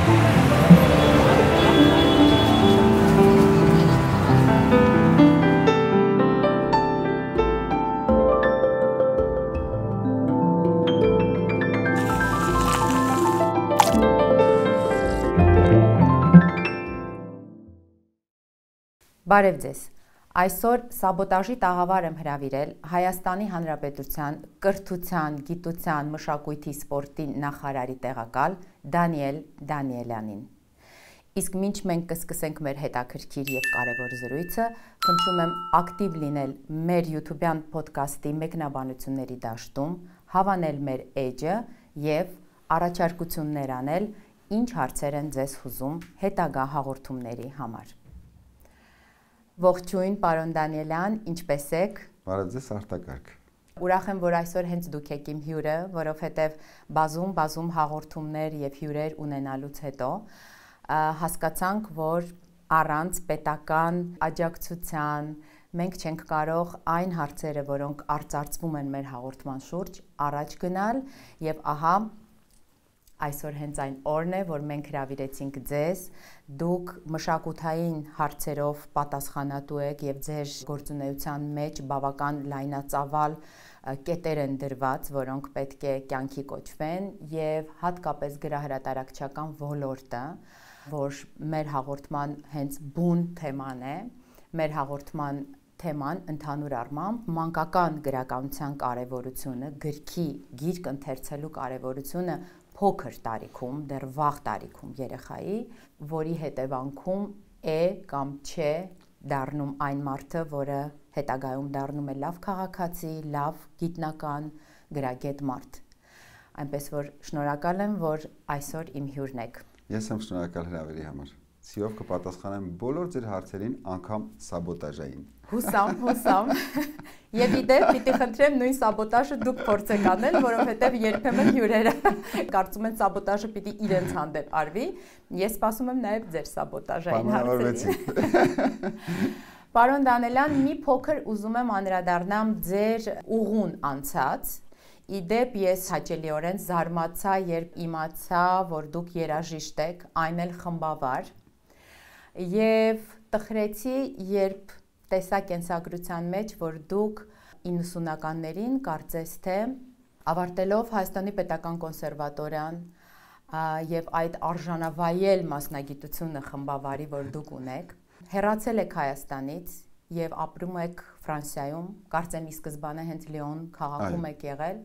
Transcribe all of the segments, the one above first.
Բարև ձեզ։ Այսօր սաբոտաժի տաղավար եմ հրավիրել Հայաստանի Հանրապետության կրթության, գիտության, մշակույթի, սպորտի նախարարի տեղակալ Դանիել Դանիելյանին։ Իսկ մինչ մենք կսկսենք մեր հետաքրքիր եւ կարեւոր զրույցը, խնդրում եմ ակտիվ լինել մեր YouTube-յան ոդքասթի մեկնաբանությունների դաշտում, հավանել մեր էջը եւ առաջարկություններ անել, ինչ հարցեր են ձեզ հուզում հետագա հաղորդումների համար։ Ողջույն, պարոն Դանիելյան, ինչպե՞ս եք։ Բարև ձեզ, արտակարգ։ Ուրախ եմ, որ այսօր հենց դուք եք իմ հյուրը, որովհետև բազում հաղորդումներ եւ հյուրեր ունենալուց հետո հասկացանք, որ առանց պետական աջակցության մենք չենք կարող այն հարցերը, որոնք արծարծվում են մեր հաղորդման շուրջ, առաջ գնալ եւ ահա այսօր հենց այն օրն է, որ մենք հրավիրեցինք ձեզ, դուք մշակութային հարցերով պատասխանատու եք եւ ձեր գործունեության մեջ բավական լայնածավալ կետեր են դրված, որոնք պետք է կյանքի կոչվեն եւ հատկապես գրահրատարակչական ոլորտը, որ մեր հաղորդման հենց բուն թեման է, մեր հաղորդման թեման ընդհանուր առմամբ մանկական գրականության կարևորությունը, գիրք ընթերցելու կարևորությունը փոքր տարիքում, դեռ վաղ տարիքում երեխայի, որի հետևանքում է կամ չէ դառնում այն մարդը, որը հետագայում դառնում է լավ քաղաքացի, լավ գիտնական, գրագետ մարդ։ Այնպես որ շնորհակալ եմ, որ այսօր իմ հյուրն եք։ Ես եմ շնորհակալ հրավերի համար։ Սիրով կպատասխանեմ բոլոր ձեր հարցերին, անգամ սաբոտաժային։ Հուսամ։ Եվ իդեպ պիտի խնդրեմ նույն սաբոտաժը դուք փորձեք անել, որովհետև երբեմն հյուրերը կարծում են սաբոտաժը պիտի իրենց հանդեպ արվի։ Ես սպասում եմ նաև ձեր սաբոտաժային հարցերին։ Պարոն Դանիելյան, մի փոքր ուզում եմ անդրադառնամ ձեր ուղուն անցած։ Իդեպ ես հաճելիորեն զարմացա, երբ իմացա, որ դուք երաժիշտ եք, այն էլ խմբավար։ Եվ տխրեցի, երբ տեսա կենսագրության մեջ, որ դուք 90-ականներին կարծես թե ավարտելով Հայաստանի Պետական կոնսերվատորիան եւ այդ արժանավայել մասնագիտությունը խմբավարի, որ դուք ունեք, հեռացել եք Հայաստանից եւ ապրում եք Ֆրանսիայում, կարծեմ ի սկզբանե հենց Լիոն քաղաքում եք եղել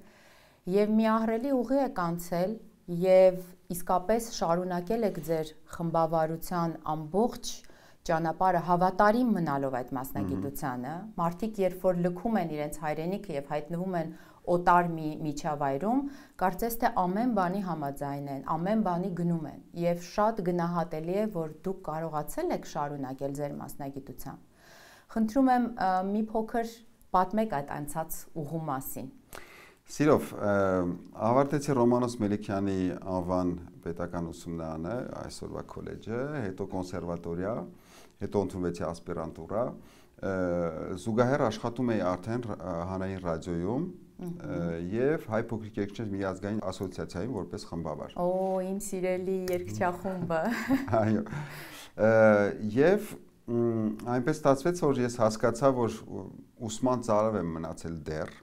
եւ մի ահռելի ուղի եք անցել եւ իսկապես շարունակել եք ձեր խմբավարության ամբողջ ճանապարհը հավատարիմ մնալով այդ մասնագիտությանը, մարդիկ երբ որ լքում են իրենց հայրենիքը եւ հայտնվում են օտար մի միջավայրում, կարծես թե ամեն բանի համաձայն են, ամեն բանի գնում են եւ շատ գնահատելի է, որ դուք կարողացել եք շարունակել ձեր մասնագիտության։ Խնդրում եմ մի փոքր պատմեք այդ անցած ուղու մասին։ Սիրով, ավարտեցի Ռոմանոս Մելիքյանի անվան պետական ուսումնարանը, այսօրվա քոլեջը, հետո կոնսերվատորիա, հետո ընդունվեցի ասպիրանտուրա, զուգահեռ աշխատում էի արդեն հանրային ռադիոյում եւ Հայ փոքրիկ երգչներ միազգային ասոցիացիայում որպես խմբավար։ Օ, իմ սիրելի երգչախումբը։ Այո։ Եվ այնպես ստացվեց, որ ես հասկացա, որ ուսման ծարավ եմ մնացել դեռ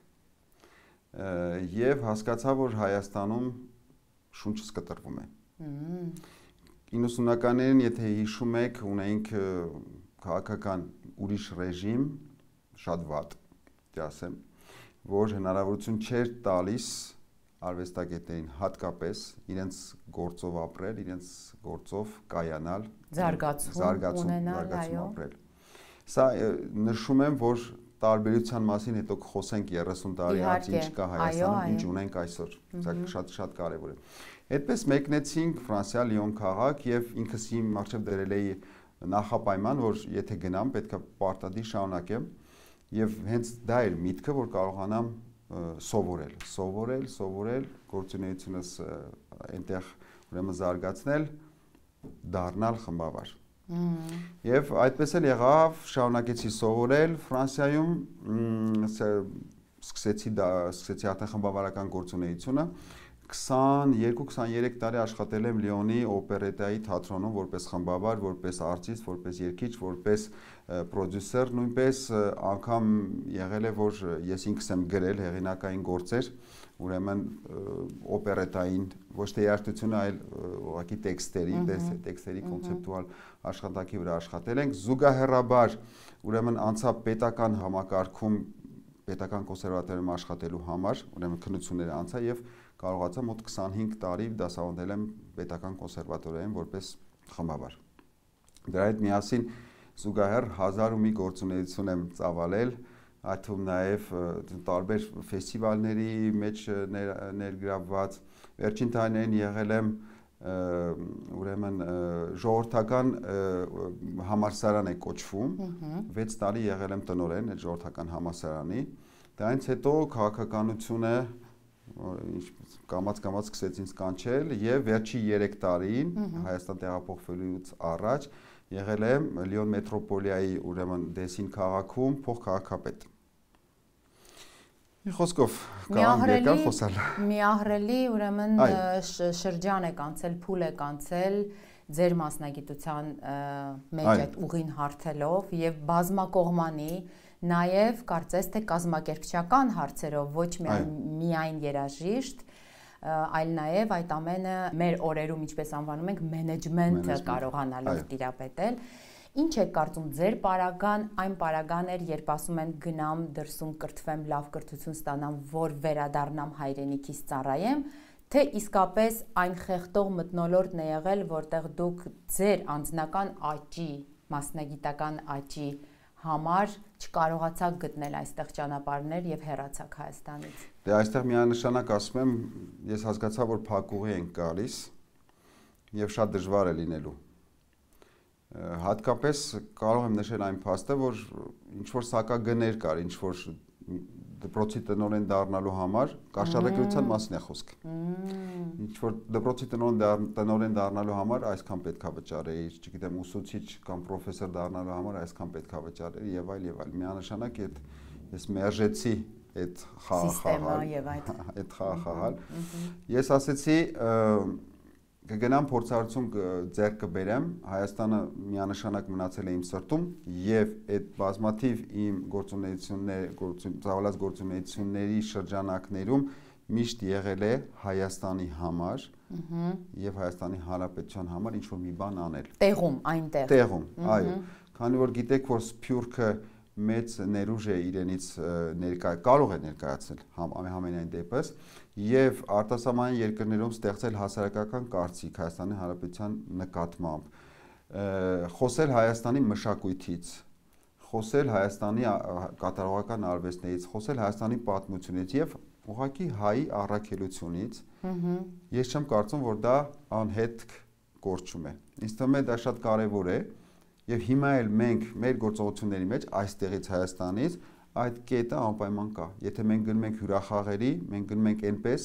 եւ հասկացա, որ Հայաստանում շունչս կտրվում է։ 90-ականներին, եթե հիշում եք, ունեինք քաղաքական ուրիշ ռեժիմ, շատ վատ, դե ասեմ, որ հնարավորություն չէր տալիս արվեստագետներին հատկապես իրենց գործով ապրել, իրենց գործով կայանալ, զարգացում ապրել։ Սա նշում եմ, որ տարբերության մասին հետո կխոսենք 30 տարի անց ինչ կա Հայաստանում, ինչ ունենք այսօր, սա շատ կարևոր է։ Այդպես մեկնեցինք Ֆրանսիա Լիոն քաղաք եւ ինքս իմ առջեւ դրել էի նախապայման, որ եթե գնամ, պետք է պարտադիր շարունակեմ եւ հենց դա էր միտքը, որ կարողանամ սովորել, գործունեությունս այնտեղ ուրեմն զարգացնել, դառնալ խմբավար։ Եվ այդպես էլ եղավ, շարունակեցի սովորել Ֆրանսիայում, սկսեցի արդեն խմբավարական գործունեությունը, 22-23 տարի աշխատել եմ Լիոնի օպերետայի թատրոնում որպես խմբավար, որպես արտիստ, որպես երգիչ, որպես պրոդյուսեր, նույնպես անգամ եղել է, որ ես ինքս եմ գրել հեղինակային գործեր, ուրեմն օպերետային, ոչ թե երաժշտությունը, այլ ուղղակի տեքստերի կոնցեպտուալ աշխատանքի վրա աշխատել ենք, զուգահեռաբար ուրեմն անցա պետական համակարգում, պետական կոնսերվատորիայում աշխատելու համար, ուրեմն քննությունները անցա եւ կարողացա մոտ 25 տարի դասավանդել եմ պետական կոնսերվատորիայում որպես խմբավար։ Դրա հետ միասին զուգահեռ 1000 ու մի գործունեություն եմ ծավալել, այդ թվում նաև տարբեր ֆեստիվալների մեջ ներգրավված, վերջին տարիներին եղել եմ ուրեմն ժողովրդական համալսարան է կոչվում, 6 տարի եղել եմ տնօրեն այդ ժողովրդական համալսարանի, դրանից հետո քաղաքականությունը կամաց սկսեց ինձ կանչել եւ վերջի 3 տարին Հայաստան տեղափոխվելուց առաջ եղել եմ Լիոն մետրոպոլիայի ուրեմն Դեսին քաղաքում փոխքաղաքապետ։ Մի խոսքով կարող երկար խոսալ։ Մի ահռելի ուրեմն շրջան է կանցել, փուլ է կանցել ձեր մասնագիտության մեջ այդ ուղին հարթելով եւ բազմակողմանի նաև կարծես թե կազմակերպչական հարցերով ոչ միայն երաժիշտ, այլ նաև այդ ամենը մեր օրերում ինչպես անվանում ենք մենեջմենթը կարողանալով տիրապետել։ Ինչ եք կարծում ձեր պարագան, այն պարագան էր, երբ ասում են գնամ դրսում կրթվեմ, լավ կրթություն ստանամ, որ վերադառնամ հայրենիքիս ծառայեմ, թե իսկապես այն խեղդող մթնոլորտն է եղել, որտեղ դուք ձեր անձնական աճի, մասնագիտական աճի համար չկարողացաք գտնել այստեղ ճանապարհներ եւ հեռացաք Հայաստանից։ Դե այստեղ միանշանակ ասում եմ, ես հասկացա, որ փակուղի ենք գալիս եւ շատ դժվար է լինելու։ Հատկապես կարող եմ նշել այն փաստը, որ ինչ որ սակագներ կար, ինչ որ դպրոցի տնօրեն դառնալու համար, կաշառակերության մասին է խոսքը։ Ինչ որ դպրոցի տնօրեն դառնալու համար այսքան պետքա վճարեիր, չգիտեմ, ուսուցիչ կամ պրոֆեսոր դառնալու համար այսքան պետքա վճարեիր եւ այլ եւ այլ։ Միանշանակ ես մերժեցի այդ խաղահալ։ Ես ասեցի կգնամ փորձառություն ձեռք կբերեմ, Հայաստանը միանշանակ մնացել է իմ սրտում եւ այդ բազմաթիվ իմ ծավալած գործունեությունների շրջանակներում միշտ եղել է Հայաստանի համար եւ Հայաստանի Հանրապետության համար ինչ որ մի բան անել։ Տեղում, այնտեղ։ Տեղում, այո։ Քանի որ գիտեք, որ Սփյուռքը մեծ ներուժ է իրենից կարող է ներկայացնել ամենայն դեպս եւ արտասահմանային երկրներում ստեղծել հասարակական կարծիք Հայաստանի Հանրապետության նկատմամբ, խոսել Հայաստանի մշակույթից, խոսել Հայաստանի կատարողական արվեստներից, խոսել Հայաստանի պատմությունից եւ ուղղակի հայի առաքելությունից, ես չեմ կարծում, որ դա անհետք կորչում է։ Ինձ թվում է դա շատ կարեւոր է եւ հիմա էլ մենք մեր գործողությունների մեջ այստեղից Հայաստանից այդ կետը անպայման կա։ Եթե մենք գնում ենք հյուրախաղերի, մենք գնում ենք այնպես,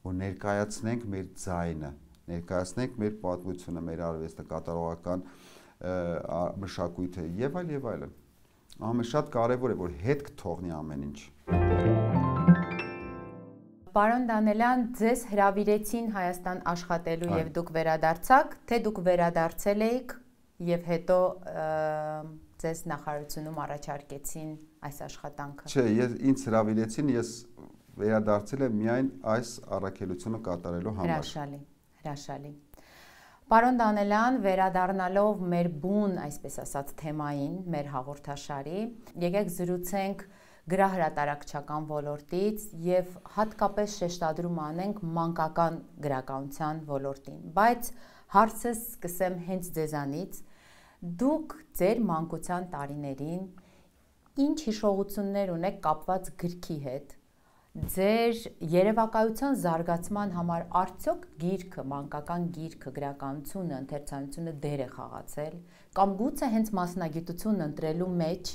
որ ներկայացնենք մեր ձայնը, ներկայացնենք մեր պատմությունը, մեր արվեստը, կատարողական մշակույթը եւ այլ եւ այլն։ Ամենաշատ կարեւոր է, որ հետք թողնի ամեն ինչ։ Պարոն Դանելյան, ձեզ հրավիրեցին Հայաստան աշխատելու եւ դուք վերադարձաք, թե դուք վերադարձել եք եւ հետո ձեզ նախարարությունում առաջարկեցին այս աշխատանքը։ Չէ, ինձ հրավիրեցին, ես վերադարձել եմ միայն այս առաքելությունը կատարելու համար։ Հրաշալի։ Պարոն Դանելյան, վերադառնալով մեր բուն, այսպես ասած, թեմային, մեր հաղորդաշարի, եկեք զրուցենք գրահրատարակչական ոլորտից եւ հատկապես շեշտադրում անենք մանկական գրականության ոլորտին, բայց հարցս սկսեմ հենց ձեզանից, դուք ձեր մանկության տարիներին ինչ հիշողություններ ունեք կապված գրքի հետ, ձեր երևակայության զարգացման համար արդյոք գիրքը, մանկական գիրքը, գրականությունը, ընթերցանությունը դեր է խաղացել, կամ գուցե հենց մասնագիտությունն ընտրելու մեջ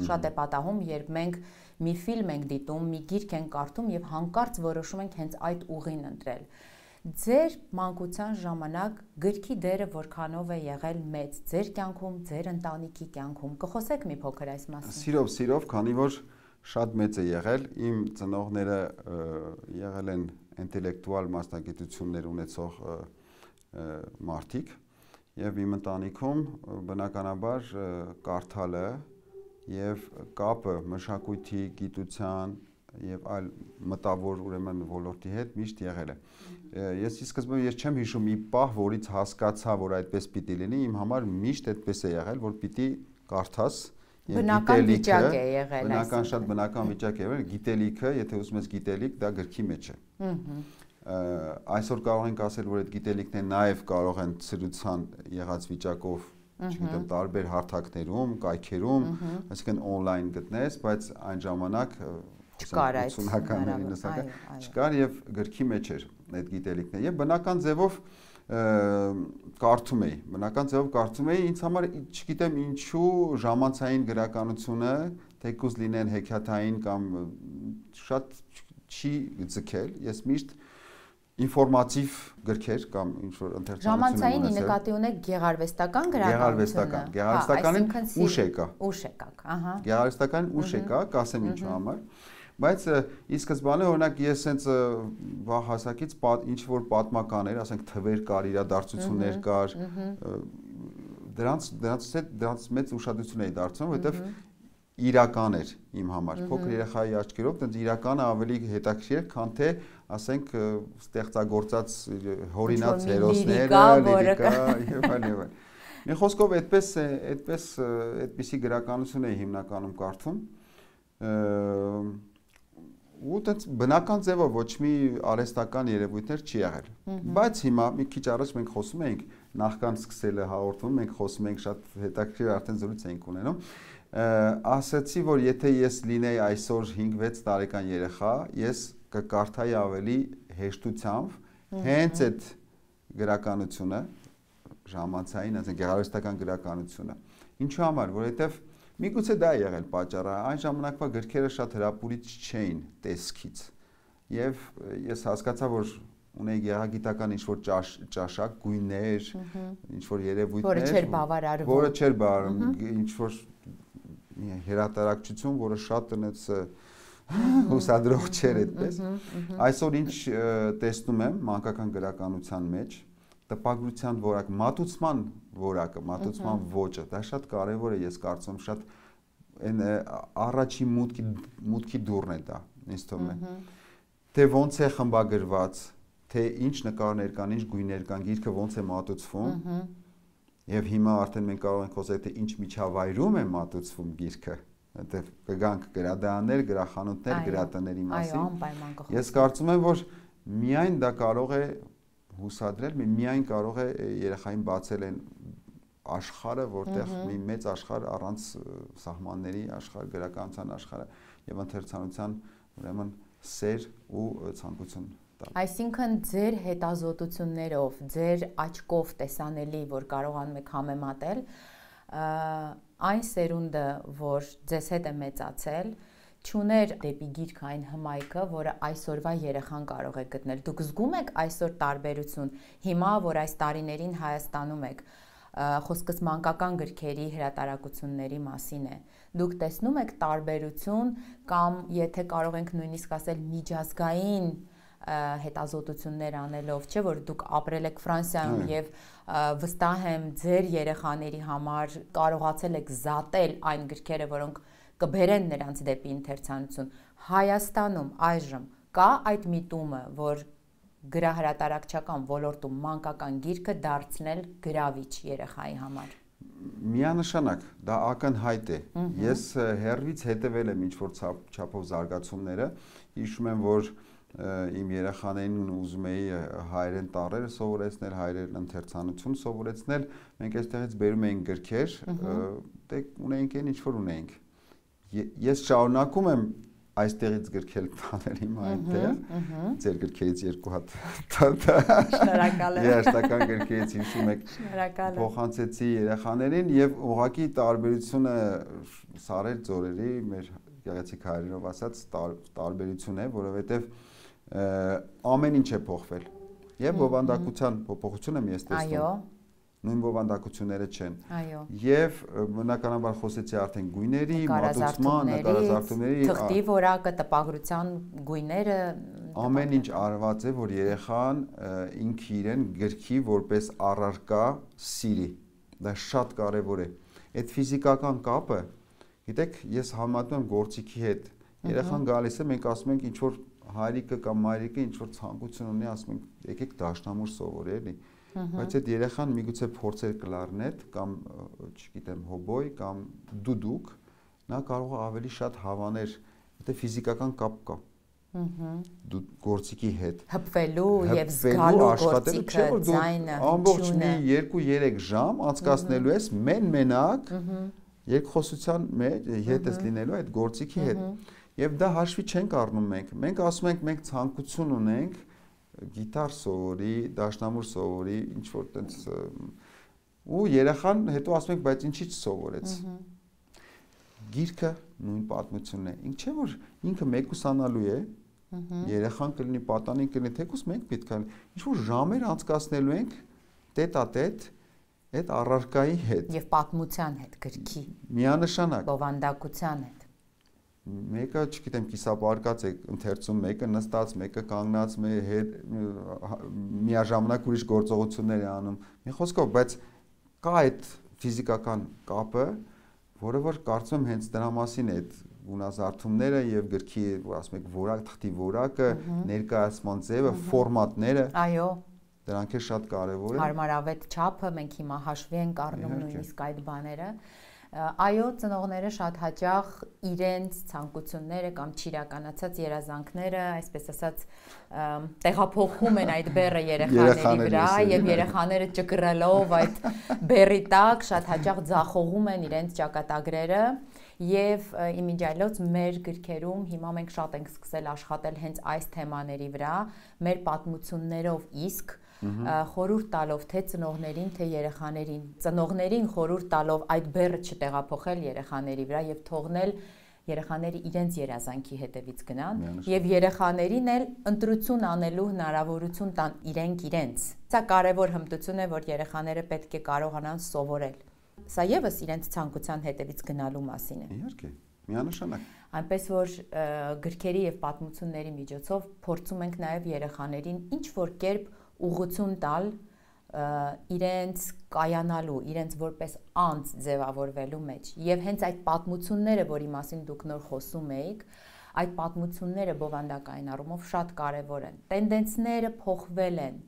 շատ է պատահում, երբ մենք մի ֆիլմ ենք դիտում, մի գիրք ենք կարդում եւ հանկարծ որոշում ենք հենց այդ ուղին ընտրել։ Ձեր մանկության ժամանակ գրքի դերը որքանով է եղել մեծ ձեր կյանքում, ձեր ընտանիքի կյանքում։ Կխոսեք մի փոքր այս մասին։ Սիրով, քանի որ շատ մեծ է եղել, իմ ծնողները եղել են ինտելեկտուալ մասնագիտություններ ունեցող մարդիկ եւ իմ ընտանիքում բնականաբար կարդալը եւ կապը մշակույթի, գիտության եւ այլ մտավոր ուրեմն ոլորտի հետ միշտ եղել է։ Ես սկզբում ես չեմ հիշում մի պահ, որից հասկացա, որ այդպես պիտի լինի, իմ համար միշտ այդպես է եղել, որ պիտի կարդաս բնական վիճակ է եղել, բնական շատ բնական վիճակ է եղել, գիտելիքը, եթե ուզում ես գիտելիք, դա գրքի մեջ է։ Այսօր կարող ենք ասել, որ այդ գիտելիքները նաև կարող են սրության եղած վիճակով, չգիտեմ, տարբեր հարթակներում, կայքերում, այսինքն on-line գտնես, բայց այն ժամանակ չկար այդ 80-ականների 90-ական չկար եւ գրքի մեջ էր այդ գիտելիքները եւ բնական ձևով կարդում էի, ինձ համար չգիտեմ ինչու ժամանցային գրականությունը թեկուզ լինեն հեքիաթային կամ շատ չի ձգել, ես միշտ ինֆորմատիվ գրքեր կամ ինչ որ ընթերցանություն ժամանցային նկատի ունեք գեղարվեստական գրականությունը, գեղարվեստականին ուշ եկա, ահա, գեղարվեստականին ուշ եկա, կասեմ ինչու համար, բայց ի սկզբանե օրինակ ես հենց վաղ հասակից ինչ որ պատմականներ, ասենք թվեր կար, իրադարձություններ կար, դրանց մեծ ուշադրություն էի դարձնում, որովհետև իրական էր իմ համար, փոքր երեխայի աչքերով, դեռ իրականը ավելի հետաքրքիր էր, քան թե ասենք ստեղծագործած հորինած հերոսները, լիրիկա եւ այլն։ Մի խոսքով այդպիսի գրականություն էի հիմնականում կարդում։ Ու դից բնական ձևով ոչ մի արհեստական երևույթներ չի եղել։ Բայց հիմա մի քիչ առաջ մենք խոսում էինք նախքան սկսելը հաղորդում, մենք խոսում էինք շատ հետաքրքիր արդեն զրույց էինք ունենում։ Ասացի, որ եթե ես լինեի այսօր 5-6 տարեկան երեխա, ես կկարդայի ավելի հեշտությամբ հենց այդ գրականությունը, ժամանցային, այսինքն գեղարվեստական գրականությունը։ Ինչու համար, որովհետև միգուցե դա է եղել պատճառը, այն ժամանակվա գրքերը շատ հրապուրիչ չէին տեսքից։ Եվ ես հասկացա, որ ունեի գեղագիտական ինչ-որ ճաշակ, գույներ, ինչ-որ երևույթներ, որը չէր բավարարվում, ինչ-որ հրատարակչություն, որը շատ տնեց հուսադրող չէր այդպես։ Այսօր ինչ տեսնում եմ մանկական գրականության մեջ, տպագրության որակ, մատուցման որակը, մատուցման ոճը, դա շատ կարևոր է, ես կարծում շատ այն առաջի մուտքի դուռն է դա, ինձ թվում է։ Թե ոնց է խմբագրված, թե ինչ նկարներ կան, ինչ գույներ կան, գիրքը ոնց է մատուցվում, եւ հիմա արդեն մենք կարող ենք խոսել, թե ինչ միջավայրում է մատուցվում գիրքը, որտեղ կգանք գրադարաններ, գրախանութներ, գրատների մասին։ Ես կարծում եմ, որ միայն դա կարող է հուսադրել, միայն կարող է երեխային բացել այն աշխարհը, որտեղ մի մեծ աշխարհ առանց սահմանների աշխարհ, գրականության աշխարհը եւ ընթերցանության ուրեմն սեր ու ցանկություն տալ։ Այսինքն ձեր հետազոտություններով, ձեր աչքով տեսանելի, որ կարողանում եք համեմատել, այն սերունդը, որ ձեզ հետ է մեծացել, չուներ դեպի գիրք այն հմայքը, որը այսօրվա երեխան կարող է գտնել։ Դուք զգում եք այսօր տարբերություն, հիմա, որ այս տարիներին Հայաստանում եք, խոսքս մանկական գրքերի հրատարակությունների մասին է։ Դուք տեսնում եք տարբերություն կամ եթե կարող ենք նույնիսկ ասել միջազգային հետազոտություններ անելով, չէ՞ որ դուք ապրել եք Ֆրանսիայում եւ վստահ եմ ձեր երեխաների համար կարողացել եք զատել այն գրքերը, որոնք կբերեն նրանց դեպի ընթերցանություն։ Հայաստանում այժմ կա այդ միտումը, որ գրահրատարակչական ոլորտում մանկական գիրքը դարձնել գրավիչ երեխայի համար։ Միանշանակ, դա ակնհայտ է։ Ես հեռվից հետևել եմ ինչ-որ չափով զարգացումները, հիշում եմ, որ իմ երեխաներին ուզում էի հայերեն տառերը սովորեցնել, հայերեն ընթերցանություն սովորեցնել, մենք այստեղից բերում էինք գրքեր, դե ունեինք այն ինչ-որ ունեինք։ Ես շարունակում եմ այստեղից գրքել տանել իմ այնտեղ, ձեր գրքերից 2 հատ շնորհակալ եմ։ Երաշտական գրքերից հիշում եք փոխանցեցի երեխաներին եւ ուղղակի տարբերությունը սարեր ձորերի մեր գեղեցիկ հայերենով ասած տարբերություն է, որովհետեւ ամեն ինչ է փոխվել եւ բովանդակության փոփոխություն եմ ես տեսնում։ Այո։ Նույն բովանդակությունները չեն։ Այո։ Եվ բնականաբար խոսեցի արդեն գույների, մատուցման, նկարազարդումների, թղթի որակը, տպագրության գույները ամեն ինչ արված է, որ երեխան ինքը իրեն գրքի որպես առարկա սիրի։ Դա շատ կարևոր է։ Այդ ֆիզիկական կապը, գիտեք, ես համատում եմ գործիքի հետ։ Երեխան գալիս է, մենք ասում ենք ինչ որ հայրիկը կամ մայրիկը ինչ որ ցանկություն ունի, ասում ենք եկեք դաշնամուր սովորի, էլի։ Բայց այդ երեխան միգուցե փորձեր կլարնետ կամ, չգիտեմ, հոբոյ կամ դուդուկ, նա կարող է ավելի շատ հավաներ, դա ֆիզիկական կապ կա։ Դու գործիքի հետ հպվելու եւ զգալու գործիքը, ձայնը, ամբողջ մի 2-3 ժամ անցկացնելու ես մենակ երկխոսության մեջ հետ ես լինելու այդ գործիքի հետ։ Եվ դա հաշվի չենք առնում մենք։ Մենք ասում ենք մենք ցանկություն ունենք գիտար սովորի, դաշնամուր սովորի, ինչ որ տենց ու երեխան հետո ասում ենք բայց ինչի՞ չսովորեց։ Գիրքը նույն պատմությունն է։ Ինչ չէ որ ինքը մեկուսանալու է, երեխան կլինի պատանին կլինի, թեկուզ մենք պետք է ինչ որ ժամեր անցկացնելու ենք տետ-ա-տետ այդ առարկայի հետ եւ պատմության հետ, գրքի միանշանակ բովանդակության հետ։ Մեկը, չգիտեմ, կիսապարկած է ընթերցում, մեկը նստած, մեկը կանգնած, միաժամանակ ուրիշ գործողություններ է անում։ Մի խոսքով, բայց կա այդ ֆիզիկական կապը, որը որ կարծում եմ հենց դրա մասին է այդ գունազարդումները եւ գրքի, ասում եք, որակ, թղթի որակը, ներկայացման ձևը, ֆորմատները։ Այո։ Դրանք է շատ կարեւոր են։ Հարմարավետ չափը մենք հիմա հաշվի ենք առնում նույնիսկ այդ բաները։ Այո, ծնողները շատ հաճախ իրենց ցանկությունները կամ չիրականացած երազանքները, այսպես ասած, տեղափոխում են այդ բեռը երեխաների վրա եւ երեխաները ճկռելով այդ բեռի տակ շատ հաճախ ձախողում են իրենց ճակատագրերը եւ իմիջիայլոց մեր գրքերում հիմա մենք շատ ենք սկսել աշխատել հենց այս թեմաների վրա, մեր պատմություններով իսկ խորհուրդ տալով թե ծնողներին, թե երեխաներին, ծնողներին խորհուրդ տալով այդ բեռը չտեղափոխել երեխաների վրա եւ թողնել երեխաները իրենց երազանքի հետևից գնան եւ երեխաներին էլ ընտրություն անելու հնարավորություն տան իրենց։ Սա կարեւոր հմտություն է, որ երեխաները պետք է կարողանան սովորել։ Սա եւս իրենց ցանկության հետևից գնալու մասին է։ Իհարկե, միանշանակ։ Այնպես որ գրքերի եւ պատմությունների միջոցով փորձում ենք նաեւ երեխաներին ինչ որ կերպ ուղղություն տալ իրենց կայանալու, իրենց որպես անձ ձևավորվելու մեջ եւ հենց այդ պատմությունները, որի մասին դուք նոր խոսում էիք, այդ պատմությունները բովանդակային առումով շատ կարեւոր են։ Տենդենսները փոխվել են։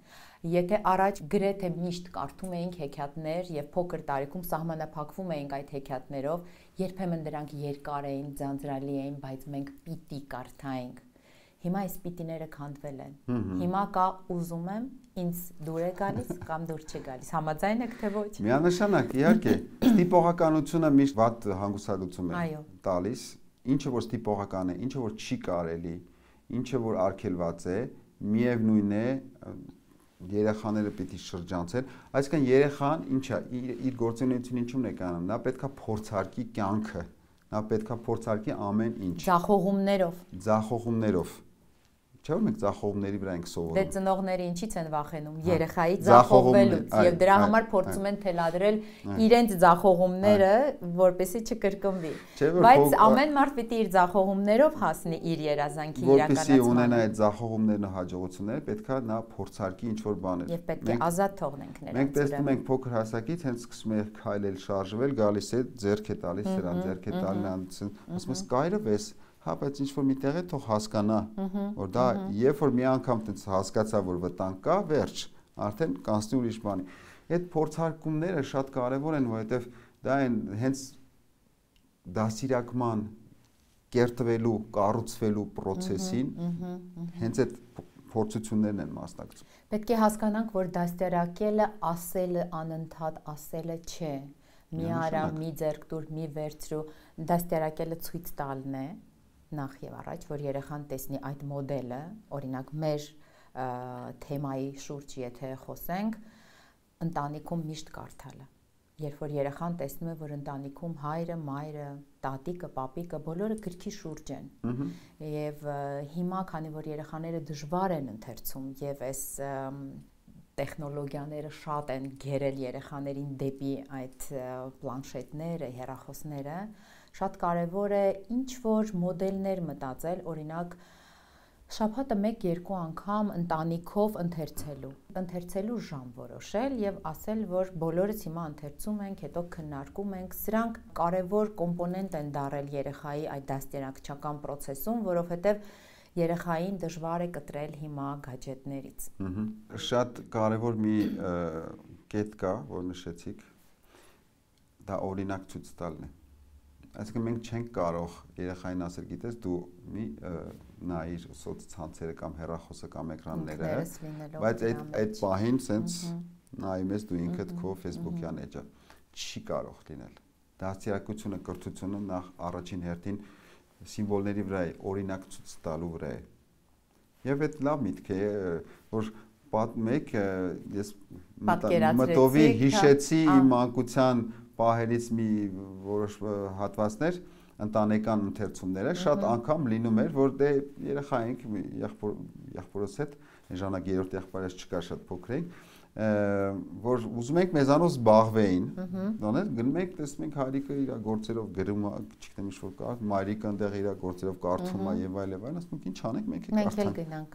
Եթե առաջ գրեթե միշտ կարդում էինք հեքիաթներ եւ փոքր տարիքում սահմանափակվում էինք այդ հեքիաթներով, երբեմն դրանք երկար էին, ձանձրալի էին, բայց մենք պիտի կարդայինք։ Հիմա այս պիտիները քանդվել են։ Հիմա կա ուզում եմ, ինձ դուր է գալիս կամ դուր չի գալիս։ Համաձայն եք թե ոչ։ Միանշանակ, իհարկե, ստիպողականությունը միշտ վատ հանգուցալուծում է տալիս, ինչը որ ստիպողական է, ինչը որ չի կարելի, ինչը որ արգելված է, միևնույն է երեխաները պիտի շրջանցեն, այսինքն երեխան ինչա իր գործունեությունը ինչու՞մն է կանում, նա պետքա փորձարկի կյանքը, նա պետքա փորձարկի ամեն ինչ։ Ձախողումներով։ Չէ՞ որ մենք ձախողումների վրա ենք սովորում։ Դե ծնողները ինչի՞ց են վախենում, երեխայի ձախողվելուց եւ դրա համար փորձում են թելադրել իրենց ձախողումները, որպեսզի չկրկնվի։ Բայց ամեն մարդ պիտի իր ձախողումներով հասնի իր երազանքի իրականացմանը։ Որպեսզի ունենա այդ ձախողումներն ու հաջողությունները, պետքա նա փորձարկի ինչ որ բաներ։ Եվ պետք է ազատ թողնենք նրանց։ Մենք տեսնում ենք փոքր հասակից հենց սկսում է քայլել, շարժվել, գալիս է ձեռք է տալիս սրան, ձեռք է տալիս նրանց, ասում ես կայրով ես հա, բայց ինչ որ միտեղ է թող հասկանա, որ դա երբ որ մի անգամ տենց հասկացա, որ վտանգ կա, վերջ, արդեն կանցնի ուրիշ բանի։ Այդ փորձարկումները շատ կարևոր են, որովհետև դա են հենց դասիրակման, կերտվելու, կառուցվելու process-ին, հենց այդ փորձություններն են մասնակցում։ Պետք է հասկանանք, որ դաստիարակելը ասելը անընդհատ ասելը չէ։ Մի արա, մի ձեռք տուր, մի վերցրու, դաստիարակելը ցույց տալն է։ Նախ եւ առաջ, որ երեխան տեսնի այդ մոդելը, օրինակ մեր թեմայի շուրջ եթե խոսենք, ընտանիքում միշտ կարդալը։ Երբ որ երեխան տեսնում է, որ ընտանիքում հայրը, մայրը, տատիկը, պապիկը բոլորը գրքի շուրջ են։ Եվ հիմա, քանի որ երեխաները դժվար են ընթերցում եւ այս տեխնոլոգիաները շատ են գերել երեխաներին դեպի այդ պլանշետները, հեռախոսները, շատ կարևոր է ինչ որ մոդելներ մտածել, օրինակ Շաբաթը 1-2 անգամ ընտանիքով ընթերցելու ժամ որոշել եւ ասել, որ բոլորս հիմա ընթերցում ենք, հետո քննարկում ենք, սրանք կարևոր կոմպոնենտ են դառել երեխայի այդ դաստիարակչական process-ում, որովհետեւ երեխային դժվար է կտրել հիմա գadgetներից։ Շատ կարևոր մի կետ կա, որ նշեցիք, դա օրինակ ցույց տալն է։ Այսինքն մենք չենք կարող երեխային ասել, գիտես, դու մի նայիր սոցցանցերը կամ հեռախոսը կամ էկրանները, բայց այդ պահին սենց նայում ես դու ինքդ քո Facebook-յան էջը, չի կարող լինել։ Դաստիարակությունը, կրթությունը նախ առաջին հերթին սիմվոլների վրա է, օրինակ ցույց տալու վրա է։ Եվ այդ լավ միտք է, որ մեկ ես մտովի հիշեցի իմ մանկության պահերից մի որոշ հատվածներ ընտանեկան ընթերցումները շատ անգամ լինում էր, որ դե երեխա ենք, եղբորս հետ, այն ժամանակ երրորդ եղբայրս չկար, շատ փոքր էինք, որ ուզում ենք մեզանով զբաղվեին, դոներ գնում ենք, տեսնում ենք հայրիկը իր գործերով գրում, չգիտեմ ինչ որ կար, մայրիկը այնտեղ իր գործերով կարդում է եւ այլն, ասում ենք ինչ անենք, մենք էլ գնանք։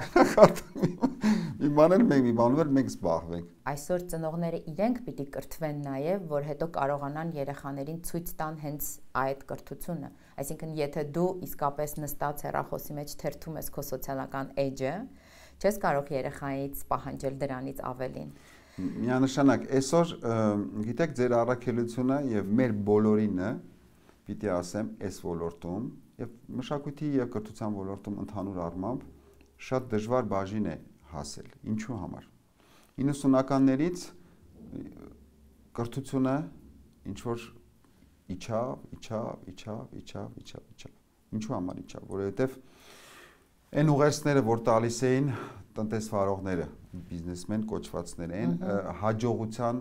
Մի բաներ մենք զբաղվենք։ Այսօր ծնողները իրենք պիտի կրթվեն նաև, որ հետո կարողանան երեխաներին ցույց տան հենց այդ կրթությունը։ Այսինքն, եթե դու իսկապես նստած հեռախոսի մեջ թերթում ես քո սոցիալական էջը, չես կարող երեխայից պահանջել դրանից ավելին։ Միանշանակ, այսօր գիտեք ձեր առաքելությունը եւ մեր բոլորինը, պիտի ասեմ, այս ոլորտում եւ մշակույթի եւ կրթության ոլորտում ընդհանուր առմամբ շատ դժվար բաժին է հասել։ Ինչու համար։ 90-ականներից կրթությունը ինչ որ իջավ։ Ինչու համար իջավ, որովհետև այն ուղերձները, որ տալիս էին տնտեսվարողները, բիզնեսմեն կոչվածներ են, հաջողության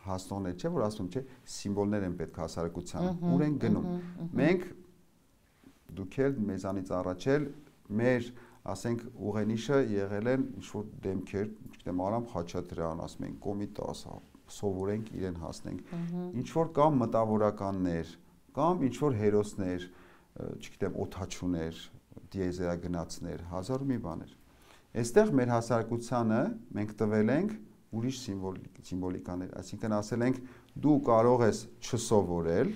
հասնողներ, չէ, որ ասում չէ, սիմվոլներ են պետք հասարակության, ուր են գնում։ Մենք դուք էլ մեզանից առաջել մեր ասենք ուղենիշը եղել են ինչ-որ դեմքեր, չգիտեմ, Արամ Խաչատրյան, ասում են Կոմիտաս, սովորենք իրեն հասնենք, ինչ-որ կամ մտավորականներ, կամ ինչ-որ հերոսներ, չգիտեմ, օդաչուներ, դիեզերագնացներ, հազար ու մի բաներ։ Այստեղ մեր հասարակությանը մենք տվել ենք ուրիշ սիմվոլիկաներ, այսինքն ասել ենք դու կարող ես չսովորել,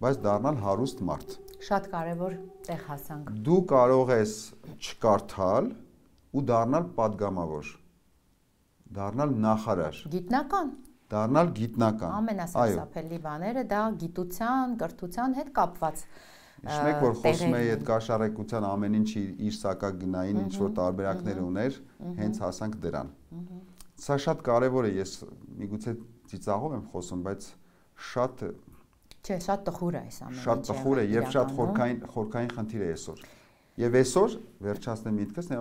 բայց դառնալ հարուստ մարդ։ Շատ կարևոր տեղ հասանք։ Դու կարող ես չկարդալ ու դառնալ падգամավոր, դառնալ նախարար։ Գիտնական։ Դառնալ գիտնական։ Ամենասարսափելի բաները դա գիտության, կրթության հետ կապված։ Իշմեք, որ խոսում էի այդ կաշառեկության ամեն ինչ իր սակագնային ինչ-որ տարբերակներ ուներ, հենց հասանք դրան։ Սա շատ կարևոր է, ես միգուցե ծիծաղով եմ խոսում, բայց շատ Չէ, շատ տխուր է այս ամենը։ Շատ տխուր է եւ շատ խորքային խնդիր է այսօր։ Եվ այսօր, վերջացնեմ միտքս,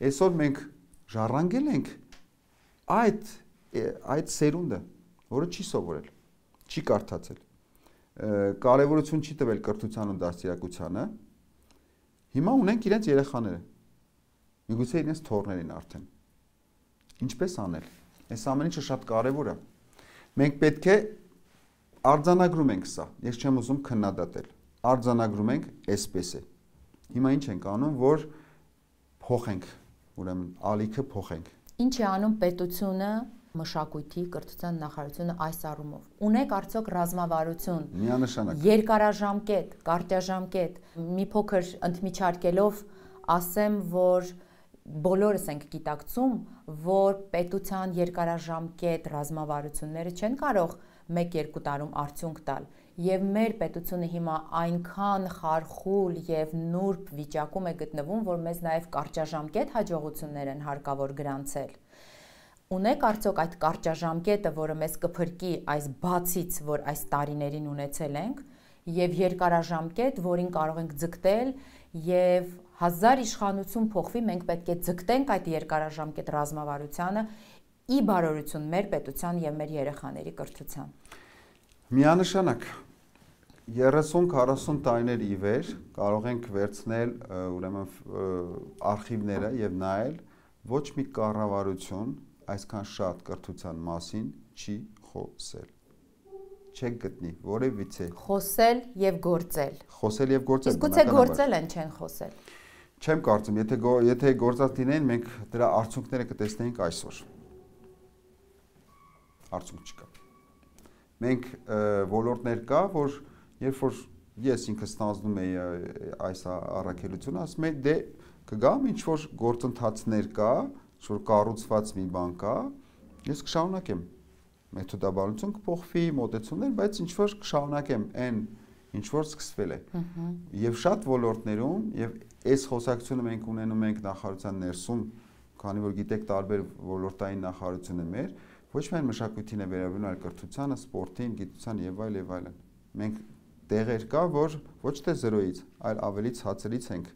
այսօր մենք ժառանգել ենք այդ սերունդը, որը չի սովորել, չի կարդացել, կարևորություն չի տվել կրթության ու դաստիարակությանը, հիմա ունենք իրենց երեխաները, միգուցե իրենց թոռներին արդեն։ Ինչպես անել։ Այս ամեն ինչը շատ կարևոր է։ Մենք պետք է արձանագրում ենք սա, ես չեմ ուզում քննադատել, արձանագրում ենք այսպես է։ Հիմա ինչ ենք անում, որ փոխենք, ուրեմն ալիքը փոխենք։ Ինչ է անում պետությունը, մշակույթի, կրթության նախարարությունը այս առումով։ Ունեք արդյոք ռազմավարություն։ Միանշանակ։ Երկարաժամկետ, կարճաժամկետ, մի փոքր ընդմիջարկելով ասեմ, որ բոլորս ենք գիտակցում, որ պետության երկարաժամկետ ռազմավարությունները չեն կարող 1-2 տարում արդյունք տալ եւ մեր պետությունը հիմա այնքան խարխուլ եւ նուրբ վիճակում է գտնվում, որ մեզ նաեւ կարճաժամկետ հաջողություններ են հարկավոր գրանցել։ Ունեք արդյոք այդ կարճաժամկետը, որը մեզ կփրկի այս բացից, որ այս տարիներին ունեցել ենք, եւ երկարաժամկետ, որին կարող ենք ձգտել եւ 1000 իշխանություն փոխվի, մենք պետք է ձգտենք այդ երկարաժամկետ ռազմավարությանը ի բարօրություն մեր պետության եւ մեր երեխաների կրթության։ Միանշանակ 30-40 տարիներ ի վեր կարող ենք վերցնել ուրեմն արխիվները եւ նայել ոչ մի կառավարություն այսքան շատ կրթության մասին չի խոսել։ Չեք գտնի որևիցե խոսել եւ գործել։ Խոսել եւ գործել։ Իսկ գուցե գործել են չեն խոսել։ Չեմ կարծում, եթե գործած լինեին, մենք դրա արդյունքները կտեսնեինք այսօր։ Արդյունք չկա։ Մենք ոլորտներ կա, որ երբ որ ես ինքս ստանձնում էի այս առաքելությունը, ասում էի դե կգամ ինչ որ գործընթացներ կա, որ կառուցված մի բան կա, ես կշարունակեմ։ Մեթոդաբանություն կփոխվի, մոտեցումներ, բայց ինչ որ կշարունակեմ այն ինչ որ սկսվել է։ Եվ շատ ոլորտներում եւ այս խոսակցությունը մենք ունենում ենք նախարարության ներսում, քանի որ գիտեք տարբեր ոլորտային նախարարություն է մեր, ոչ միայն մշակույթին է վերաբերում, այլ կրթությանը, սպորտին, գիտության եւ այլն։ Մենք տեղեր կա, որ ոչ թե 0-ից, այլ ավելի ցածրից ենք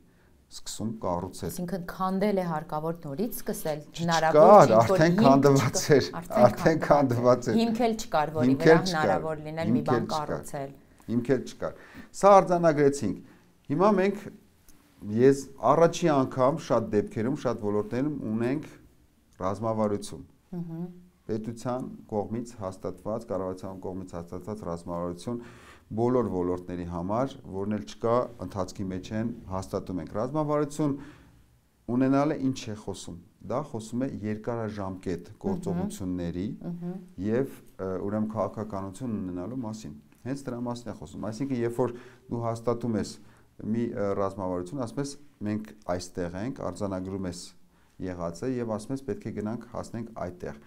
սկսում կառուցել։ Այսինքն քանդել է հարկավոր նորից սկսել, հնարավոր չէ, արդեն քանդված էր, արդեն քանդված էր։ Հիմք էլ չկար, որի վրա հնարավոր լինել մի բան կառուցել։ Հիմք էլ չկար։ Սա արձանագրեցինք։ Հիմա մենք ես առաջի անգամ շատ դեպքերում, շատ ոլորտներում ունենք ռազմավարություն։ Պետության կողմից հաստատված, կառավարության կողմից հաստատված ռազմավարություն բոլոր ոլորտների համար, որն էլ չկա, ընթացքի մեջ են հաստատում ենք։ Ռազմավարություն ունենալը ինչ է խոսում։ Դա խոսում է երկարաժամկետ գործողությունների եւ ուրեմն քաղաքականություն ունենալու մասին։ Հենց դրա մասին է խոսում։ Այսինքն, երբ որ դու հաստատում ես մի ռազմավարություն, ասում ես մենք այստեղ ենք, արձանագրում ես եղածը եւ ասում ես պետք է գնանք հասնենք այդտեղ։